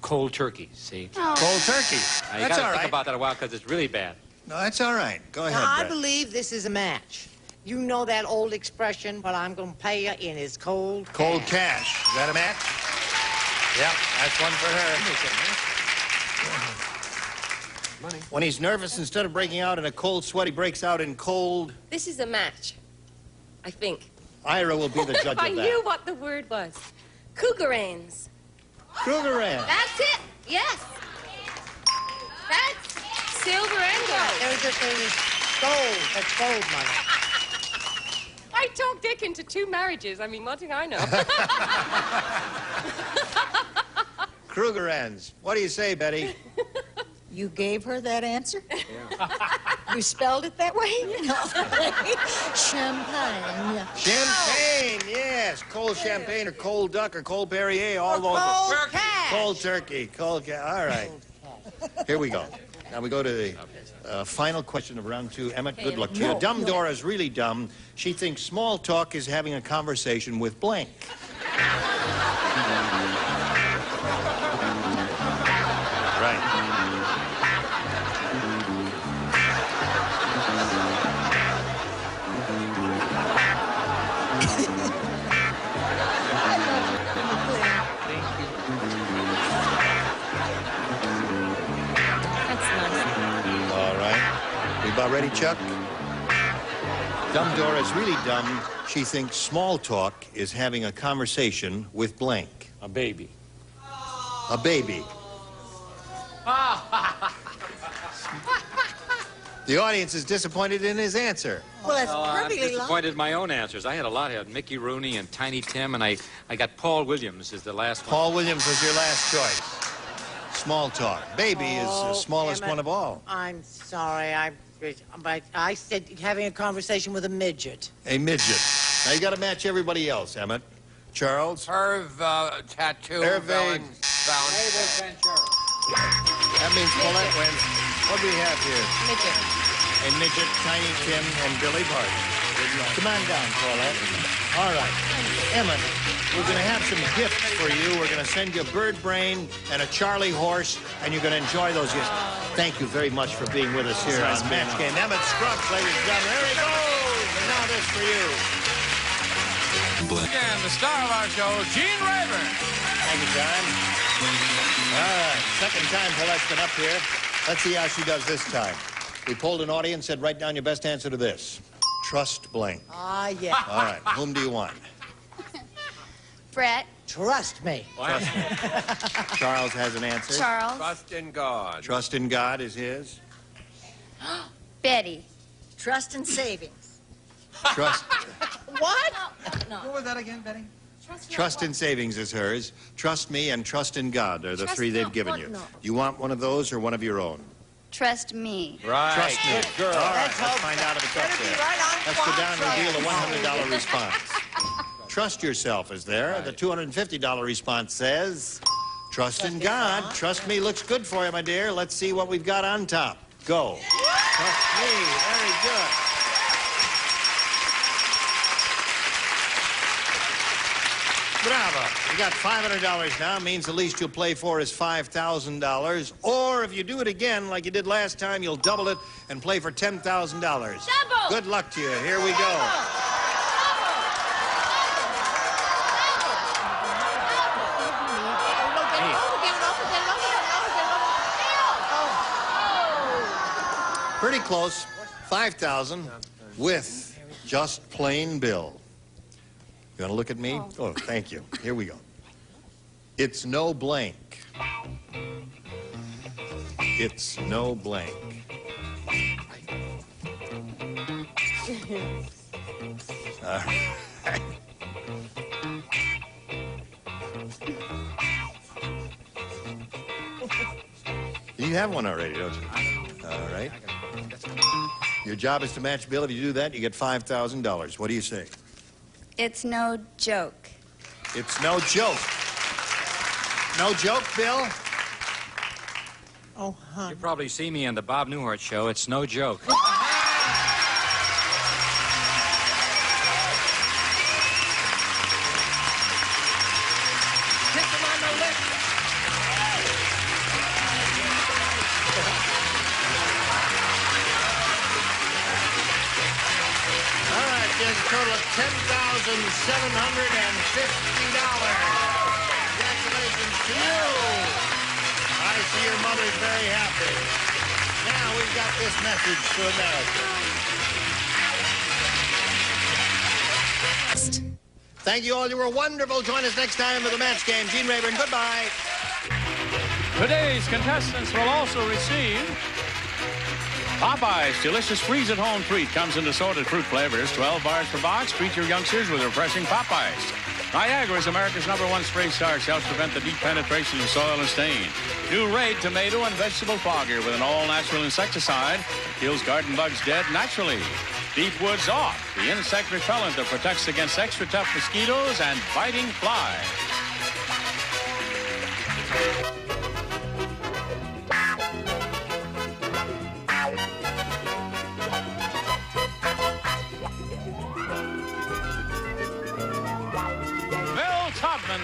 cold turkey, see? Oh. Cold turkey. You That's got all to think right. about that a while because it's really bad. No, that's all right. Go ahead, Now, I Brett. believe this is a match. You know that old expression, but I'm going to pay you in his cold Cold cash. Is that a match? Yep, that's one for her. Money. When he's nervous, instead of breaking out in a cold sweat, he breaks out in cold... This is a match. I think. Ira will be the judge I of that. knew what the word was. Cougarans. Cougarans. That's it. Yes. That's silver and gold. There's gold. That's gold money. I talked Dick into 2 marriages. I mean, what do I know? Krugerrands. What do you say, Betty? You gave her that answer? Yeah. You spelled it that way? No. Champagne. Champagne, yes. Cold champagne or cold duck or cold Perrier, all those. Cold cash. Cold turkey, cold cat. All right. Here we go. Now we go to the final question of round 2. Emmett, good luck to you. Dumb Dora's really dumb. She thinks small talk is having a conversation with blank. Right. All right. We about ready, Chuck? Dumb Dora's really dumb. She thinks small talk is having a conversation with blank. A baby. A baby. The audience is disappointed in his answer. Well, that's I'm perfectly disappointed in my own answers. I had a lot. I had Mickey Rooney and Tiny Tim, and I got Paul Williams as the last one. Paul Williams was your last choice. Small talk. Baby is the smallest Emmett, one of all. I'm sorry. I said having a conversation with a midget. A midget. Now you got to match everybody else, Emmett. Charles? Herve tattoo. Hervé. That means Paulette wins. What do we have here? Midget. A midget, Tiny Tim, and Billy Bart. Come on down, Paulette. All right. Emmett, we're going to have some gifts for you. We're going to send you a bird brain and a Charlie horse, and you're going to enjoy those gifts. Thank you very much for being with us here on Match Game. Emmett Scruggs, ladies and gentlemen. There he goes. And now this for you. Again, the star of our show, Gene Rayburn. Thank you, John. All right. Second time Paulette's been up here. Let's see how she does this time. We polled an audience, said, write down your best answer to this. Trust blank. Ah, yeah. All right. Whom do you want? Brett. Trust me. Trust me. Charles has an answer. Charles. Trust in God. Trust in God is his. Betty. Trust and savings. Trust. What? No. What was that again, Betty? Trust in savings is hers. Trust me and trust in God are the three they've given you. You want one of those or one of your own? Trust me. Right. Trust me. Good girl. All right, let's find out if it's up there. Let's go down and reveal the $100 response. Trust yourself is there. The $250 response says, trust in God. Trust me looks good for you, my dear. Let's see what we've got on top. Go. Trust me. Very good. Bravo. You got $500 now. Means the least you'll play for is $5,000. Or if you do it again like you did last time, you'll double it and play for $10,000. Double. Good luck to you. Here we go. Pretty close. 5,000 with just plain Bill. You want to look at me? Oh, thank you. Here we go. It's no blank. It's no blank. All right. You have one already, don't you? All right. Your job is to match Bill. If you do that, you get $5,000. What do you say? It's no joke. It's no joke. No joke, Bill? Oh, honey. You probably see me on the Bob Newhart show. It's no joke. There's a total of $10,750. Congratulations to you. I see your mother's very happy. Now we've got this message to America. Thank you all. You were wonderful. Join us next time for the match game. Gene Rayburn, goodbye. Today's contestants will also receive Popeye's delicious freeze-at-home treat. Comes in assorted fruit flavors, 12 bars per box. Treat your youngsters with refreshing Popeyes. Niagara is America's #1 spray starch. Helps prevent the deep penetration of soil and stain. New Raid tomato and vegetable fogger with an all-natural insecticide that kills garden bugs dead naturally. Deep Woods Off, the insect repellent that protects against extra tough mosquitoes and biting flies.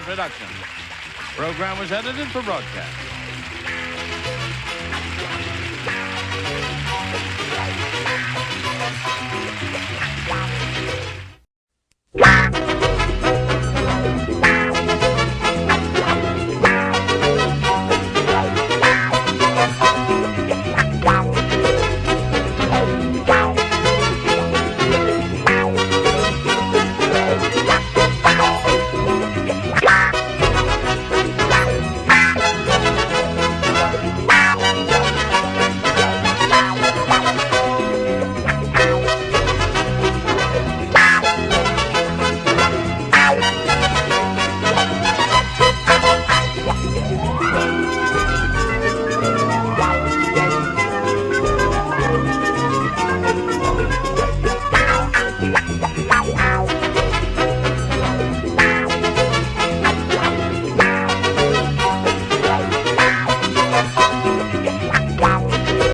Production. Program was edited for broadcast.